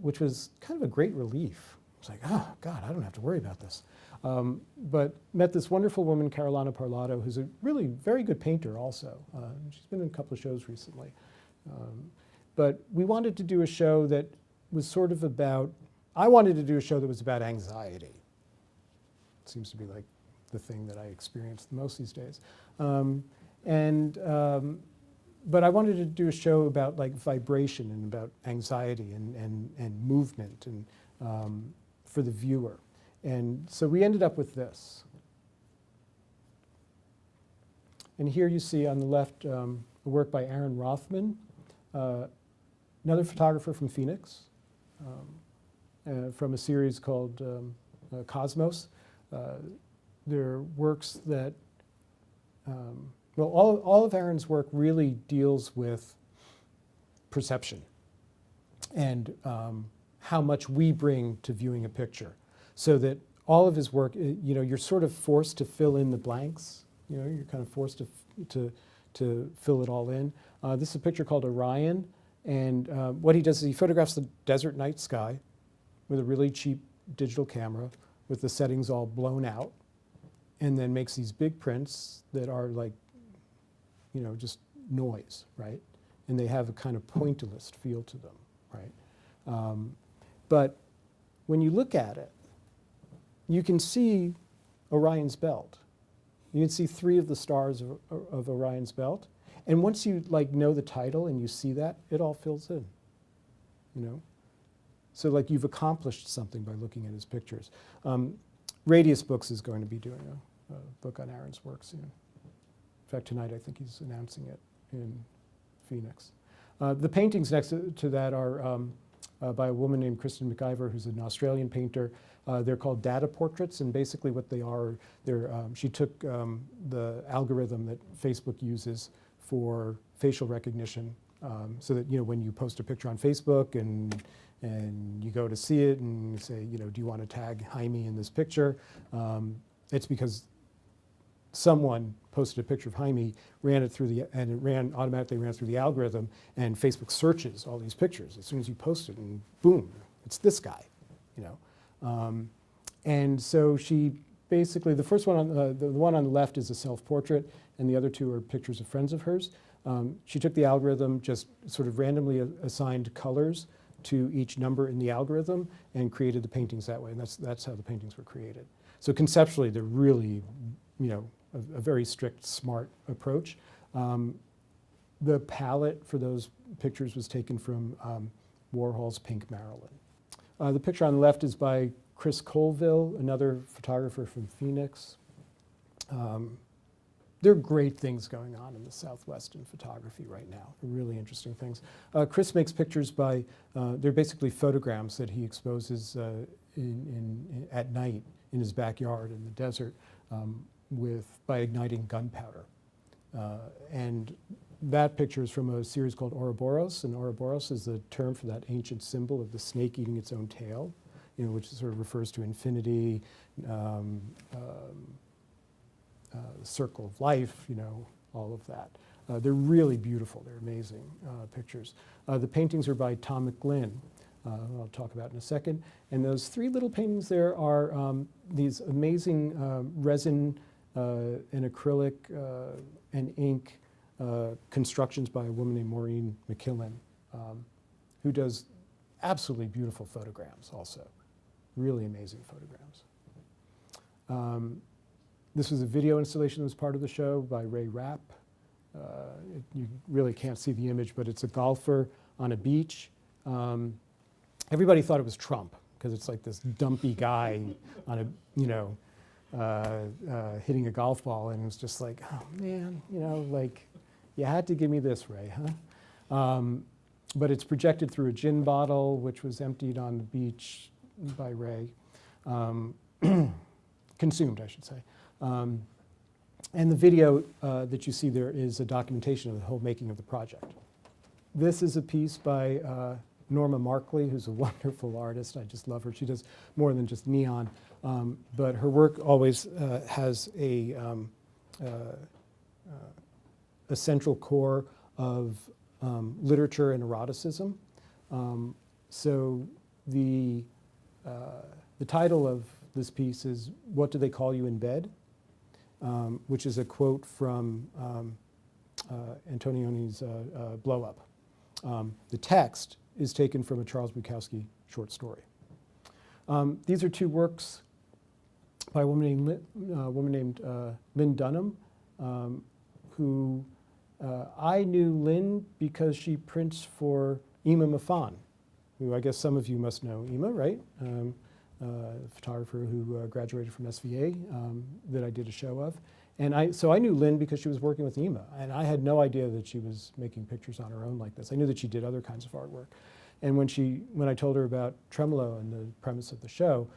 which was kind of a great relief. It's like, oh, God, I don't have to worry about this. But met this wonderful woman, Carolina Parlato, who's a really very good painter also. She's been in a couple of shows recently. But we wanted to do a show that was sort of about, I wanted to do a show that was about anxiety. seems to be like the thing that I experience the most these days. But I wanted to do a show about like vibration and about anxiety and movement and for the viewer. And so we ended up with this. And here you see on the left a work by Aaron Rothman, another photographer from Phoenix, from a series called Cosmos. They're works that, well, all of Aaron's work really deals with perception and how much we bring to viewing a picture. So that all of his work, you're sort of forced to fill in the blanks. You're kind of forced to fill it all in. This is a picture called Orion, and what he does is he photographs the desert night sky with a really cheap digital camera with the settings all blown out, and then makes these big prints that are like, just noise, right? And they have a kind of pointillist feel to them, right? But when you look at it, you can see Orion's belt. You can see 3 of the stars of Orion's belt. And once you know the title and you see that, it all fills in, So like you've accomplished something by looking at his pictures. Radius Books is going to be doing a book on Aaron's work soon. In fact, tonight I think he's announcing it in Phoenix. The paintings next to that are by a woman named Kristen McIver, who's an Australian painter. They're called data portraits, and basically what they are, she took the algorithm that Facebook uses for facial recognition, so that when you post a picture on Facebook and you go to see it and you say, do you want to tag Jaime in this picture? It's because someone posted a picture of Jaime, ran it through and it automatically ran through the algorithm, and Facebook searches all these pictures as soon as you post it, and boom, it's this guy, And so she basically, the first one, the one on the left is a self-portrait, and the other 2 are pictures of friends of hers. She took the algorithm, just sort of randomly assigned colors to each number in the algorithm, and created the paintings that way, and that's how the paintings were created. So conceptually, they're really, a very strict, smart approach. The palette for those pictures was taken from Warhol's Pink Marilyn. The picture on the left is by Chris Colville, another photographer from Phoenix. There are great things going on in the Southwest in photography right now, really interesting things. Chris makes pictures by, they're basically photograms that he exposes at night in his backyard in the desert by igniting gunpowder. And that picture is from a series called Ouroboros, and Ouroboros is the term for that ancient symbol of the snake eating its own tail, which sort of refers to infinity, the circle of life, all of that. They're really beautiful. They're amazing pictures. The paintings are by Tom McGlynn, I'll talk about in a second. And those 3 little paintings there are these amazing resin and acrylic and ink constructions by a woman named Maureen McKillen, who does absolutely beautiful photograms also. Really amazing photograms. This was a video installation that was part of the show by Ray Rapp. You really can't see the image, but it's a golfer on a beach. Everybody thought it was Trump, because it's like this dumpy guy on a, hitting a golf ball, and it was just like, oh man, you had to give me this, Ray, huh? But it's projected through a gin bottle, which was emptied on the beach by Ray. Consumed, I should say. And the video that you see there is a documentation of the whole making of the project. This is a piece by Norma Markley, who's a wonderful artist. I just love her. She does more than just neon, but her work always has a central core of literature and eroticism. So the title of this piece is "What Do They Call You in Bed?" Which is a quote from Antonioni's Blow Up. The text is taken from a Charles Bukowski short story. These are 2 works by a woman named Lynn Dunham, who I knew Lynn because she prints for Ima Mafan, who I guess some of you must know Ima, right? Photographer who graduated from SVA that I did a show of. And so I knew Lynn because she was working with Ima, and I had no idea that she was making pictures on her own like this. I knew that she did other kinds of artwork. And when I told her about Tremolo and the premise of the show,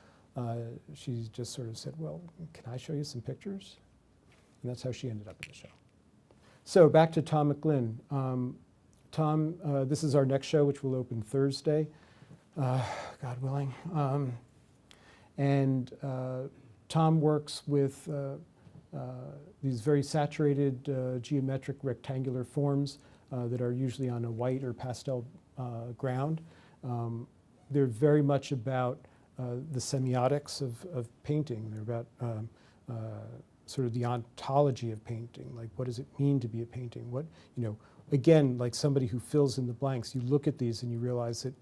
she just sort of said, well, can I show you some pictures? And that's how she ended up in the show. So back to Tom McGlynn. Tom, this is our next show, which will open Thursday, God willing. And Tom works with these very saturated geometric rectangular forms that are usually on a white or pastel ground. They're very much about the semiotics of painting. They're about sort of the ontology of painting, like what does it mean to be a painting? What, again, like somebody who fills in the blanks, you look at these and you realize that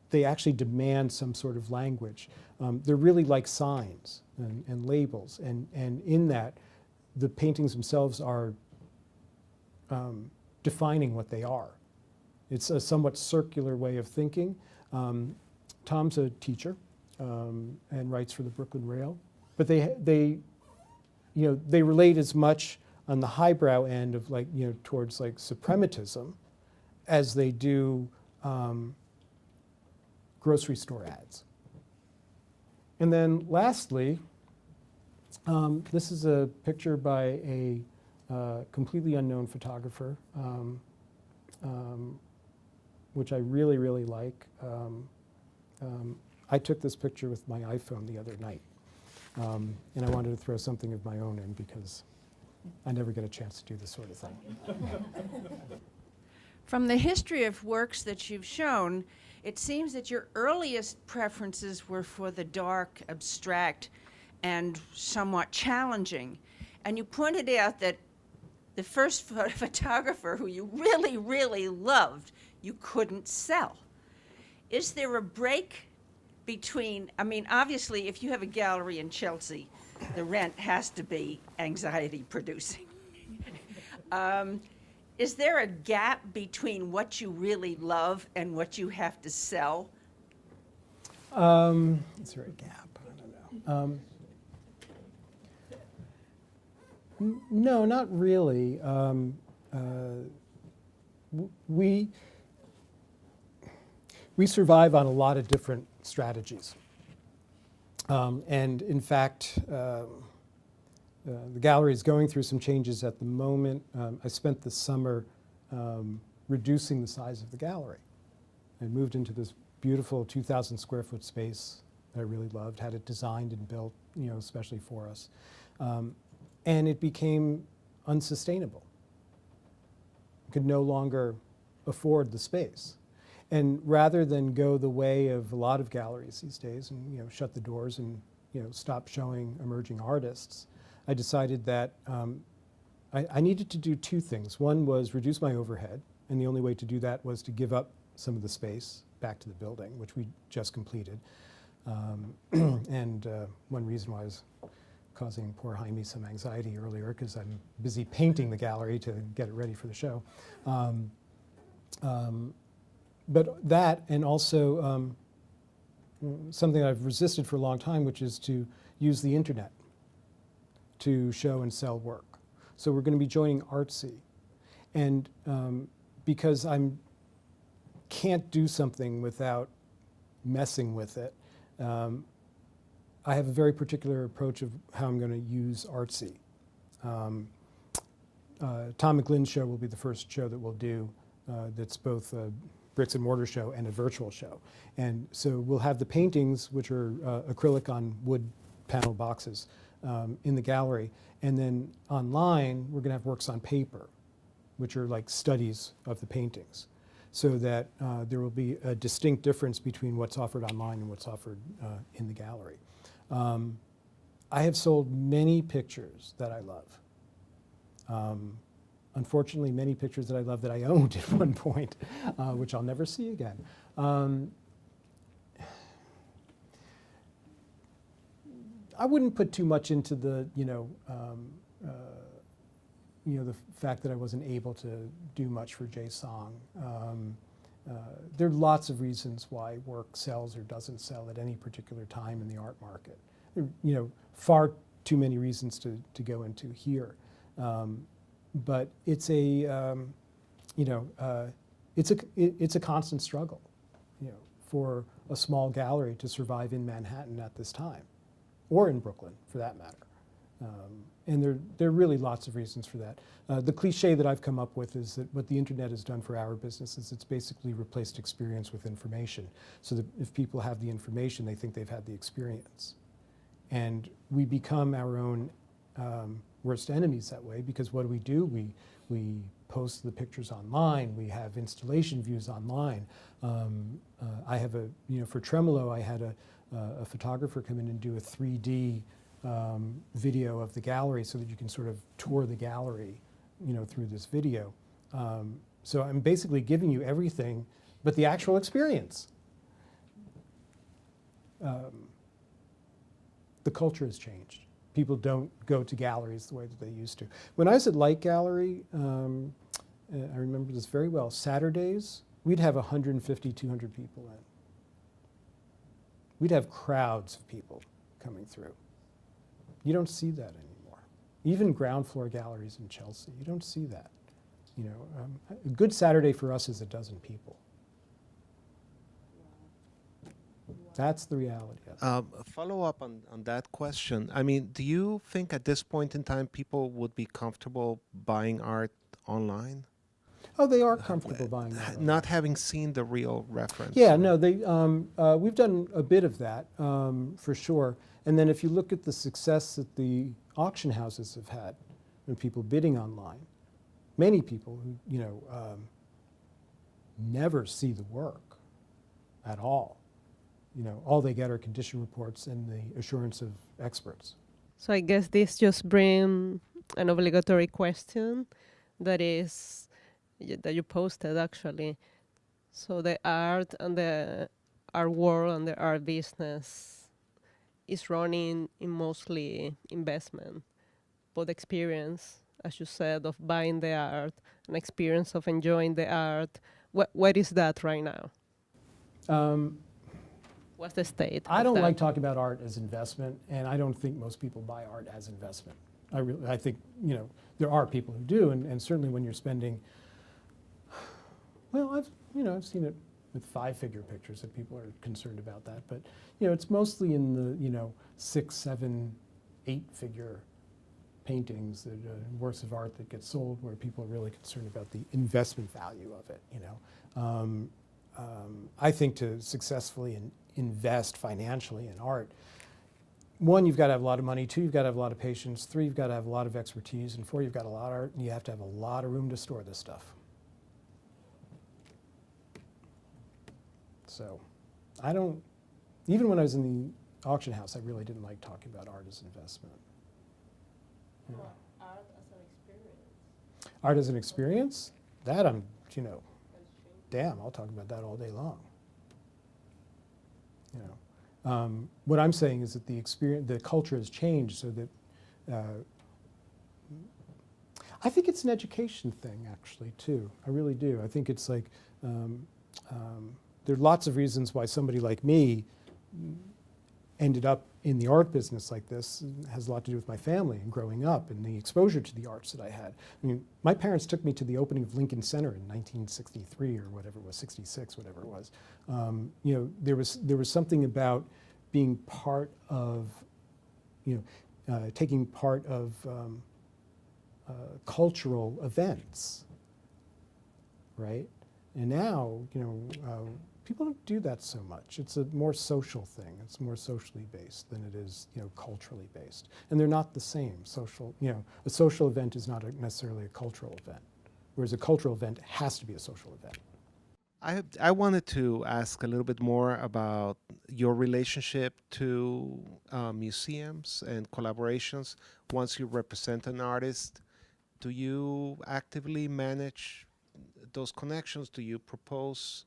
they actually demand some sort of language. They're really like signs and labels, and in that, the paintings themselves are defining what they are. It's a somewhat circular way of thinking. Tom's a teacher and writes for the Brooklyn Rail, but they relate as much on the highbrow end of towards like suprematism as they do grocery store ads. And then lastly, this is a picture by a completely unknown photographer, which I really, really like. I took this picture with my iPhone the other night, and I wanted to throw something of my own in because I never get a chance to do this sort of thing. From the history of works that you've shown, it seems that your earliest preferences were for the dark, abstract, and somewhat challenging. And you pointed out that the first photographer who you really, really loved, you couldn't sell. Is there a break between, obviously, if you have a gallery in Chelsea, the rent has to be anxiety-producing. Is there a gap between what you really love and what you have to sell? Is there a gap? I don't know. No, not really. We survive on a lot of different strategies. And in fact, the gallery is going through some changes at the moment. I spent the summer reducing the size of the gallery. I moved into this beautiful 2,000 square foot space that I really loved, had it designed and built, especially for us. And it became unsustainable. I could no longer afford the space. And rather than go the way of a lot of galleries these days and shut the doors and stop showing emerging artists, I decided that I needed to do two things. One was reduce my overhead, and the only way to do that was to give up some of the space back to the building, which we just completed. And one reason why I was causing poor Jaime some anxiety earlier, because I'm busy painting the gallery to get it ready for the show. But that, and also something I've resisted for a long time, which is to use the internet to show and sell work. So we're going to be joining Artsy. And because I can't do something without messing with it, I have a very particular approach of how I'm going to use Artsy. Tom McGlynn's show will be the first show that we'll do that's both a bricks and mortar show and a virtual show. And so we'll have the paintings, which are acrylic on wood panel boxes, in the gallery. And then online, we're going to have works on paper, which are like studies of the paintings, so that there will be a distinct difference between what's offered online and what's offered in the gallery. I have sold many pictures that I love. Unfortunately, many pictures that I love that I owned at one point, which I'll never see again. I wouldn't put too much into the, the fact that I wasn't able to do much for Jay Song. There are lots of reasons why work sells or doesn't sell at any particular time in the art market. There are, far too many reasons to go into here. But it's it's a constant struggle, for a small gallery to survive in Manhattan at this time, or in Brooklyn, for that matter. And there are really lots of reasons for that. The cliche that I've come up with is that what the internet has done for our business is it's basically replaced experience with information. So that if people have the information, they think they've had the experience. And we become our own worst enemies that way, because what do? We post the pictures online. We have installation views online. I have for Tremolo, I had a photographer come in and do a 3D video of the gallery so that you can sort of tour the gallery, through this video. So I'm basically giving you everything but the actual experience. The culture has changed. People don't go to galleries the way that they used to. When I was at Light Gallery, I remember this very well, Saturdays, we'd have 150, 200 people in. We'd have crowds of people coming through. You don't see that anymore. Even ground floor galleries in Chelsea, you don't see that. A good Saturday for us is a dozen people. That's the reality of it. Follow up on that question. I mean, do you think at this point in time people would be comfortable buying art online? Oh, they are comfortable buying that. Not having seen the real reference. Yeah, no, we've done a bit of that, for sure. And then if you look at the success that the auction houses have had and people bidding online, many people who, never see the work at all. All they get are condition reports and the assurance of experts. So I guess this just brings an obligatory question that you posted actually. So the art and the art world and the art business is running in mostly investment, but experience, as you said, of buying the art, an experience of enjoying the art. What is that right now? What's the state? I don't like talking about art as investment, and I don't think most people buy art as investment. I think, there are people who do, and certainly when you're spending, well, I've seen it with 5-figure pictures that people are concerned about that, but, it's mostly in the, 6, 7, 8-figure paintings, that works of art that get sold, where people are really concerned about the investment value of it, I think to successfully invest financially in art, 1, you've got to have a lot of money, 2, you've got to have a lot of patience, 3, you've got to have a lot of expertise, and 4, you've got a lot of art, and you have to have a lot of room to store this stuff. So even when I was in the auction house, I really didn't like talking about art as investment. Well, art as an experience. Art as an experience? That I'm, damn, I'll talk about that all day long. What I'm saying is that the culture has changed so that I think it's an education thing, actually, too. I really do. I think it's like there are lots of reasons why somebody like me ended up in the art business like this. It has a lot to do with my family and growing up and the exposure to the arts that I had. I mean, my parents took me to the opening of Lincoln Center in 1963 or whatever it was, 66, whatever it was. There was something about being part of, taking part of cultural events, right? And now, people don't do that so much. It's a more social thing. It's more socially based than it is, culturally based. And they're not the same. A social event is not necessarily a cultural event, whereas a cultural event has to be a social event. I wanted to ask a little bit more about your relationship to museums and collaborations. Once you represent an artist, do you actively manage those connections? Do you propose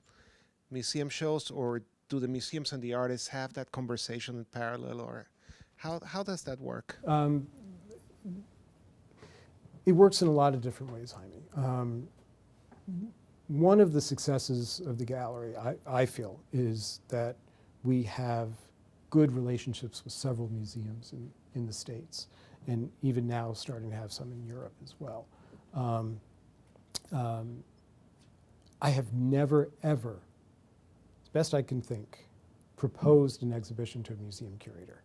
museum shows, or do the museums and the artists have that conversation in parallel, or How does that work? It works in a lot of different ways, Jaime. One of the successes of the gallery, I feel, is that we have good relationships with several museums in the States, and even now starting to have some in Europe as well. I have never, ever, as best I can think, proposed an exhibition to a museum curator.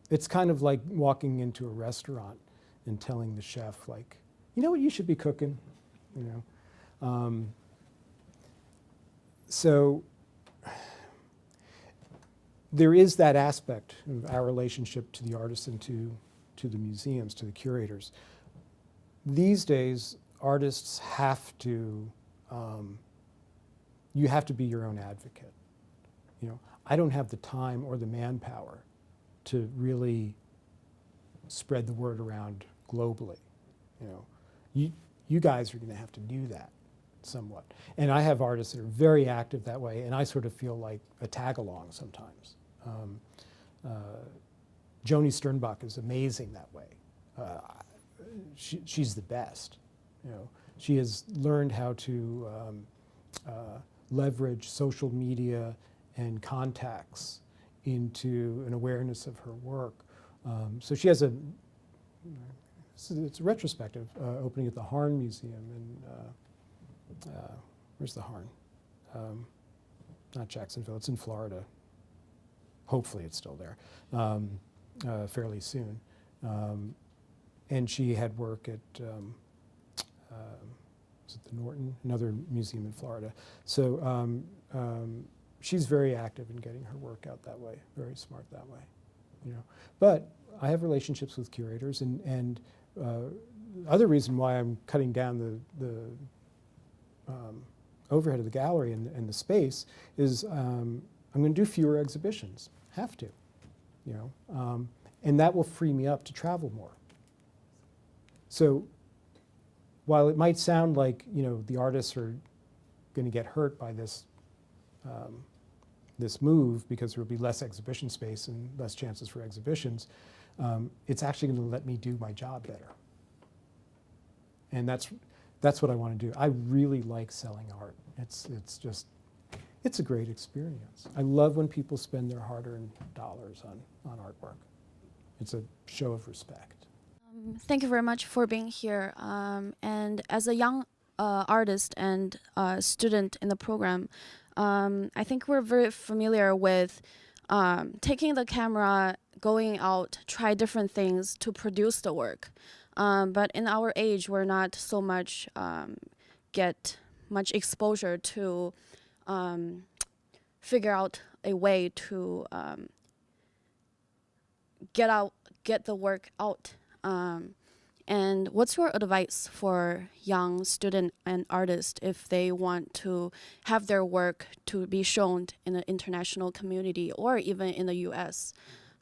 It's kind of like walking into a restaurant and telling the chef, like, you know what you should be cooking, you know. So there is that aspect of our relationship to the artists and to the museums, to the curators. These days, artists have to, you have to be your own advocate. You know, I don't have the time or the manpower to really spread the word around globally. You know, you guys are going to have to do that somewhat. And I have artists that are very active that way, and I sort of feel like a tag-along sometimes. Joni Sternbach is amazing that way. She's the best. You know, she has learned how to leverage social media and contacts into an awareness of her work. So she has it's a retrospective opening at the Harn Museum in, where's the Harn? Not Jacksonville, it's in Florida. Hopefully it's still there, fairly soon. And she had work at, is it the Norton? Another museum in Florida. So she's very active in getting her work out that way, very smart that way, you know. But I have relationships with curators, and other reason why I'm cutting down the overhead of the gallery and the space is I'm going to do fewer exhibitions. Have to, you know, and that will free me up to travel more. So while it might sound like, you know, the artists are going to get hurt by this this move because there will be less exhibition space and less chances for exhibitions, it's actually going to let me do my job better. And that's what I want to do. I really like selling art. It's a great experience. I love when people spend their hard-earned dollars on artwork. It's a show of respect. Thank you very much for being here. And as a young artist and student in the program, I think we're very familiar with taking the camera, going out, try different things to produce the work. But in our age, we're not so much get much exposure to figure out a way to get the work out. And what's your advice for young student and artists if they want to have their work to be shown in an international community or even in the US?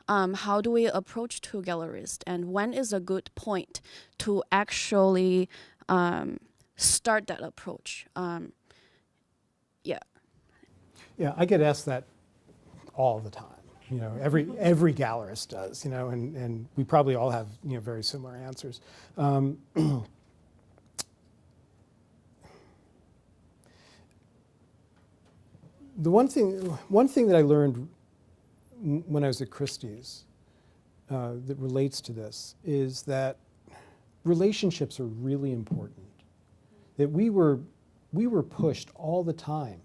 How do we approach to Gallerist, and when is a good point to actually start that approach? Yeah, I get asked that all the time. You know, every gallerist does. You know, and we probably all have, you know, very similar answers. The one thing that I learned when I was at Christie's that relates to this is that relationships are really important. That we were pushed all the time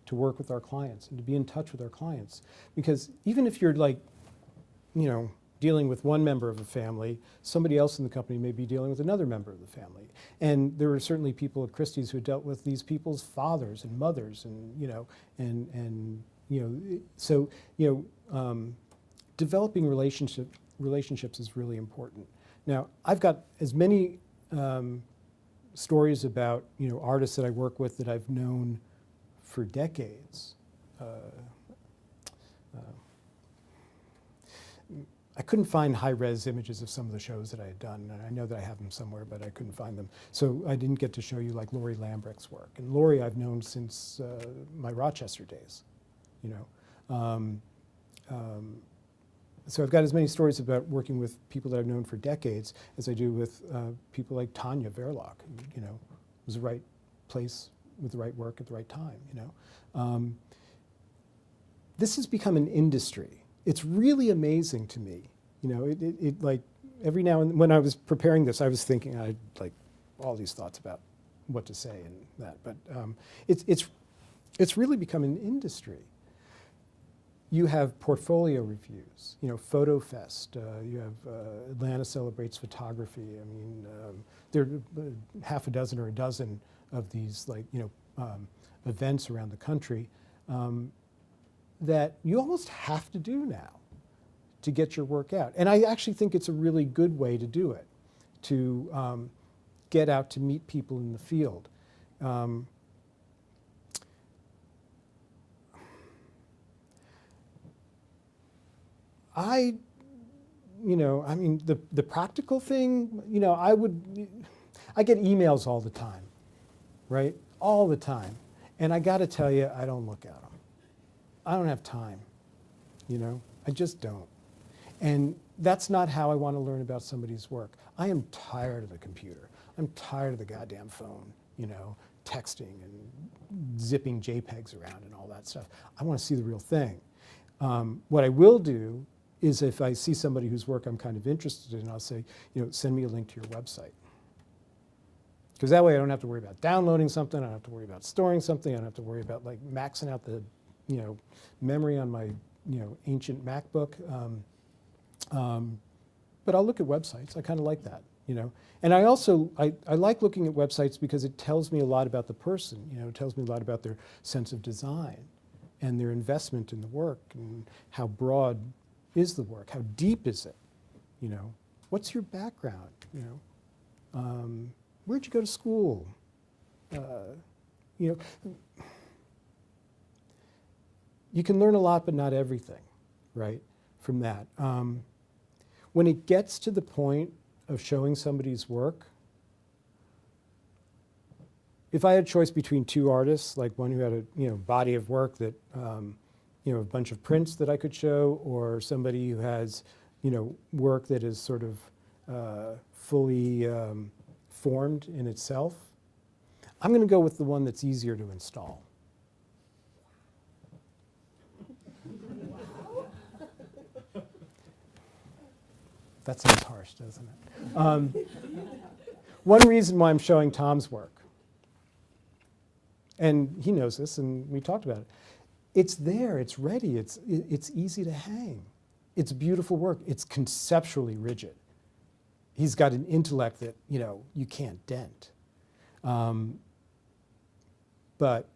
to work with our clients and to be in touch with our clients, because even if you're, like, you know, dealing with one member of a family, somebody else in the company may be dealing with another member of the family. And there were certainly people at Christie's who dealt with these people's fathers and mothers, and you know, and you know, so you know, developing relationships is really important. Now, I've got as many stories about, you know, artists that I work with that I've known for decades. I couldn't find high-res images of some of the shows that I had done, and I know that I have them somewhere, but I couldn't find them. So I didn't get to show you, like, Laurie Lambrick's work. And Laurie I've known since my Rochester days, you know. So I've got as many stories about working with people that I've known for decades as I do with people like Tanya Verloc, who, you know, was the right place with the right work at the right time, you know. This has become an industry. It's really amazing to me. You know, it like, every now and when I was preparing this, I was thinking, I had like all these thoughts about what to say and that, but it's really become an industry. You have portfolio reviews, you know, Photo Fest, you have Atlanta Celebrates Photography. I mean, there are half a dozen or a dozen of these, like, you know, events around the country that you almost have to do now to get your work out. And I actually think it's a really good way to do it, to get out to meet people in the field. You know, I mean, the practical thing, you know, I get emails all the time, right? All the time. And I got to tell you, I don't look at them. I don't have time, you know? I just don't. And that's not how I want to learn about somebody's work. I am tired of the computer. I'm tired of the goddamn phone, you know, texting and zipping JPEGs around and all that stuff. I want to see the real thing. What I will do is, if I see somebody whose work I'm kind of interested in, I'll say, you know, send me a link to your website. Because that way I don't have to worry about downloading something, I don't have to worry about storing something, I don't have to worry about like maxing out the, you know, memory on my, you know, ancient MacBook. But I'll look at websites. I kind of like that, you know. And I also, I like looking at websites because it tells me a lot about the person, you know, it tells me a lot about their sense of design and their investment in the work, and how broad is the work, how deep is it, you know. What's your background, you know. Where'd you go to school? You know, you can learn a lot, but not everything, right, from that. When it gets to the point of showing somebody's work, if I had a choice between two artists, like one who had a, you know, body of work that, you know, a bunch of prints that I could show, or somebody who has, you know, work that is sort of fully formed in itself, I'm going to go with the one that's easier to install. That sounds harsh, doesn't it? One reason why I'm showing Tom's work, and he knows this, and we talked about it, it's there, it's ready, it's easy to hang. It's beautiful work, it's conceptually rigid. He's got an intellect that, you know, you can't dent. But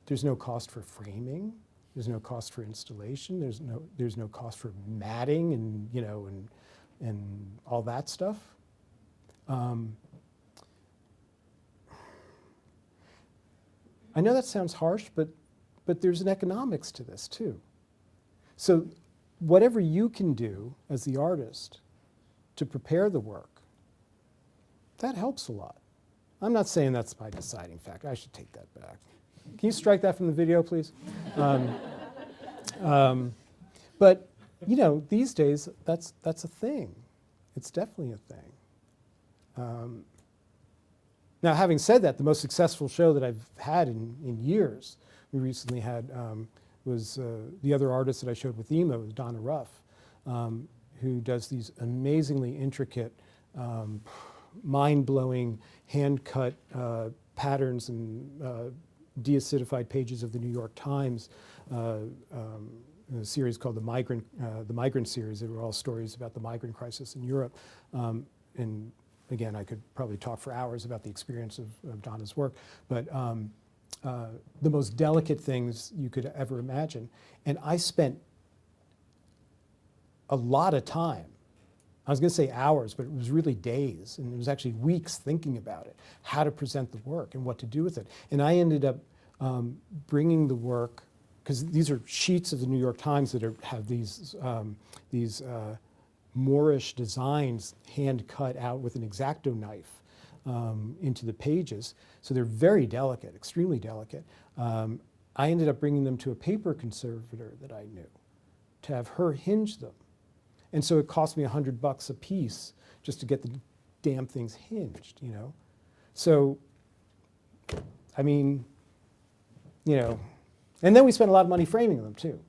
there's no cost for framing, there's no cost for installation, there's no cost for matting and, you know, and all that stuff. I know that sounds harsh, but there's an economics to this too. So whatever you can do as the artist to prepare the work, that helps a lot. I'm not saying that's my deciding factor. I should take that back. Can you strike that from the video, please? But you know, these days, that's a thing. It's definitely a thing. Now, having said that, the most successful show that I've had in years, we recently had, was the other artist that I showed with Emo, Donna Ruff, who does these amazingly intricate, mind-blowing, hand-cut patterns and deacidified pages of the New York Times, a series called the Migrant series. They were all stories about the migrant crisis in Europe. And again, I could probably talk for hours about the experience of Donna's work, but the most delicate things you could ever imagine. And I spent a lot of time, I was going to say hours, but it was really days, and it was actually weeks thinking about it, how to present the work and what to do with it. And I ended up bringing the work, because these are sheets of the New York Times that have these Moorish designs hand cut out with an X-Acto knife into the pages. So they're very delicate, extremely delicate. I ended up bringing them to a paper conservator that I knew to have her hinge them And so it cost me $100 a piece just to get the damn things hinged, you know? So, I mean, you know, and then we spent a lot of money framing them too.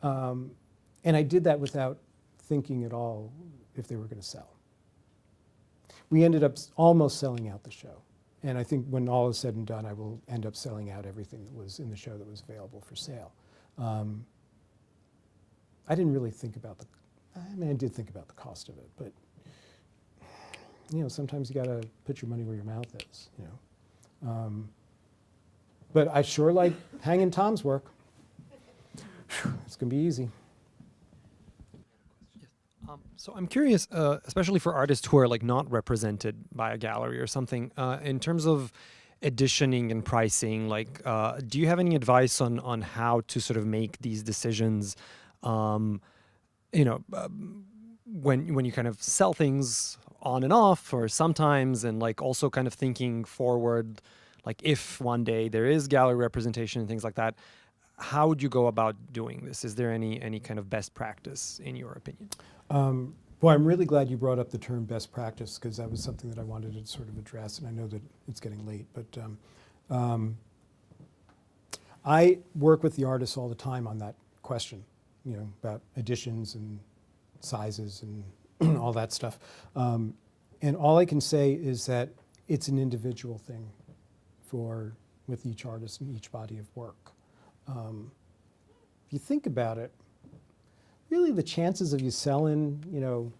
And I did that without thinking at all if they were going to sell. We ended up almost selling out the show. And I think when all is said and done, I will end up selling out everything that was in the show that was available for sale. I didn't really think about I did think about the cost of it, but you know, sometimes you got to put your money where your mouth is, you know. But I sure like hanging Tom's work. It's going to be easy. So I'm curious, especially for artists who are like not represented by a gallery or something, in terms of editioning and pricing, like, do you have any advice on how to sort of make these decisions, you know, when you kind of sell things on and off or sometimes, and like also kind of thinking forward, like if one day there is gallery representation and things like that, how would you go about doing this? Is there any kind of best practice in your opinion? Well, I'm really glad you brought up the term best practice, because that was something that I wanted to sort of address, and I know that it's getting late, but I work with the artists all the time on that question, you know, about editions and sizes and all that stuff. And all I can say is that it's an individual thing with each artist and each body of work. If you think about it, really the chances of you selling, you know,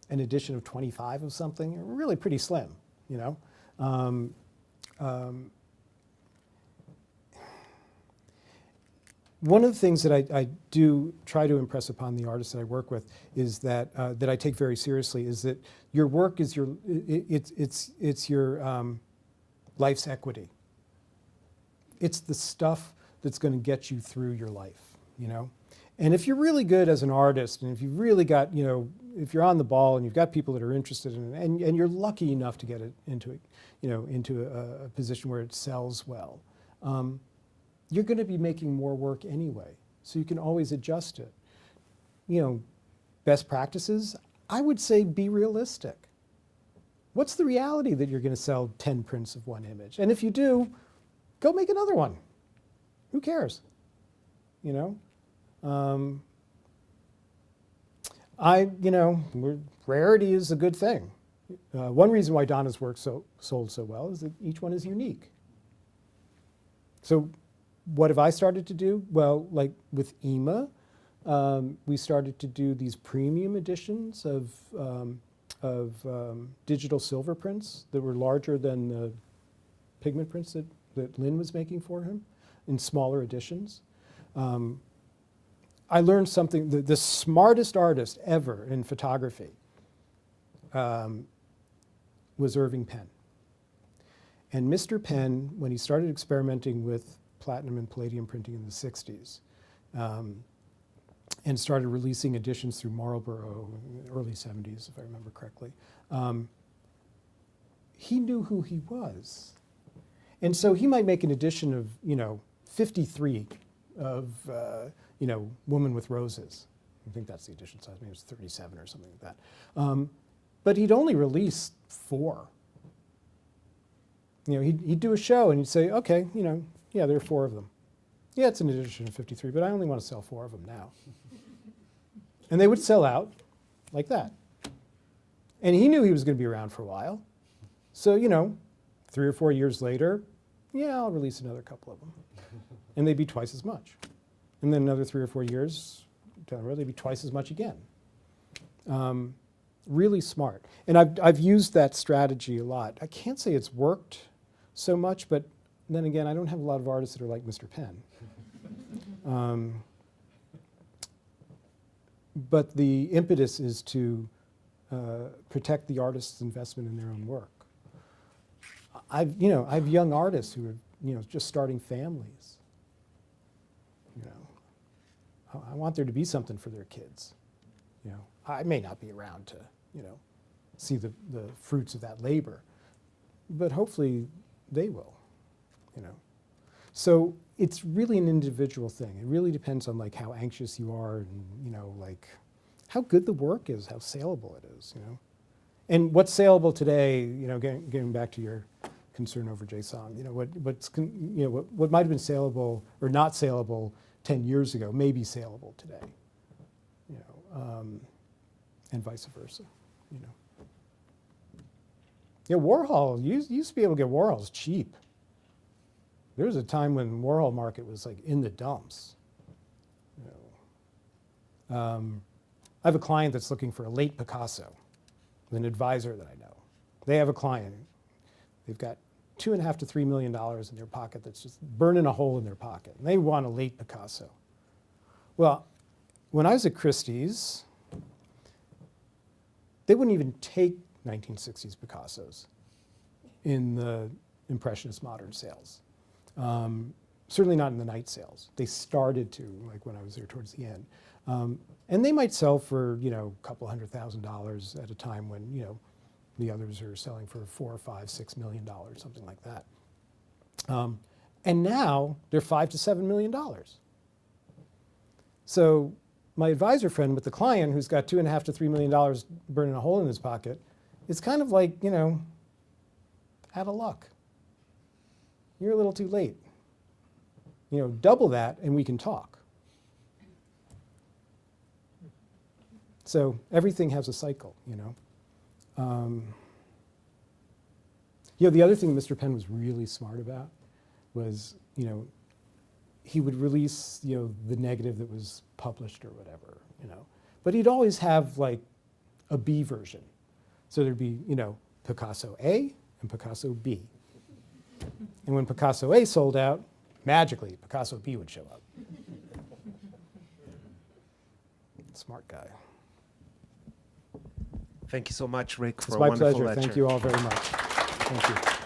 an edition of 25 of something are really pretty slim, you know. One of the things that I do try to impress upon the artists that I work with is that that I take very seriously is that your work is it's your life's equity. It's the stuff that's going to get you through your life, you know. And if you're really good as an artist, and if you've really got, you know, if you're on the ball and you've got people that are interested in it, and you're lucky enough to get it into, you know, into a position where it sells well, you're going to be making more work anyway. So you can always adjust it. You know, best practices, I would say be realistic. What's the reality that you're going to sell 10 prints of one image? And if you do, go make another one. Who cares? You know? You know, rarity is a good thing. One reason why Donna's work sold so well is that each one is unique. So what have I started to do? Well, like with EMA, we started to do these premium editions of digital silver prints that were larger than the pigment prints that Lynn was making for him in smaller editions. I learned something, the smartest artist ever in photography was Irving Penn. And Mr. Penn, when he started experimenting with platinum and palladium printing in the 60s, and started releasing editions through Marlboro in the early 70s, if I remember correctly, he knew who he was. And so he might make an edition of, you know, 53 of, you know, Woman with Roses. I think that's the edition size, maybe it was 37 or something like that. But he'd only release 4. You know, he'd do a show and he'd say, okay, you know, yeah, there are 4 of them. Yeah, it's an edition of 53, but I only want to sell 4 of them now. And they would sell out like that. And he knew he was going to be around for a while. So, you know, 3 or 4 years later, yeah, I'll release another couple of them. And they'd be twice as much. And then another 3 or 4 years down the road, they'd be twice as much again. Really smart. And I've used that strategy a lot. I can't say it's worked so much, but then again, I don't have a lot of artists that are like Mr. Penn. But the impetus is to protect the artist's investment in their own work. I have young artists who are, you know, just starting families. You know, I want there to be something for their kids. You know, I may not be around to, you know, see the fruits of that labor, but hopefully they will. You know, So it's really an individual thing. It really depends on like how anxious you are and, you know, like how good the work is, how saleable it is, you know. And what's saleable today, you know, getting back to your concern over JSON, you know, what might have been saleable or not saleable 10 years ago may be saleable today, you know, and vice versa, you know. Yeah, Warhol, you used to be able to get Warhols cheap. There was a time when Warhol market was like in the dumps. You know. I have a client that's looking for a late Picasso, an advisor that I know. They have a client. They've got $2.5 to $3 million in their pocket that's just burning a hole in their pocket. And they want a late Picasso. Well, when I was at Christie's, they wouldn't even take 1960s Picassos in the Impressionist modern sales. Certainly not in the night sales. They started to, like when I was there towards the end. And they might sell for, you know, a couple $100,000 at a time when, you know, the others are selling for $4 or $5, $6 million, something like that. And now they're $5 to $7 million. So my advisor friend with the client who's got $2.5 to $3 million burning a hole in his pocket, it's kind of like, you know, out of luck. You're a little too late. You know, double that and we can talk. So everything has a cycle, you know. You know, the other thing Mr. Penn was really smart about was, you know, he would release, you know, the negative that was published or whatever, you know. But he'd always have like a B version. So there'd be, you know, Picasso A and Picasso B. And when Picasso A sold out, magically Picasso B would show up. Smart guy. Thank you so much, Rick, for It's a my wonderful pleasure. lecture. Thank you all very much. Thank you.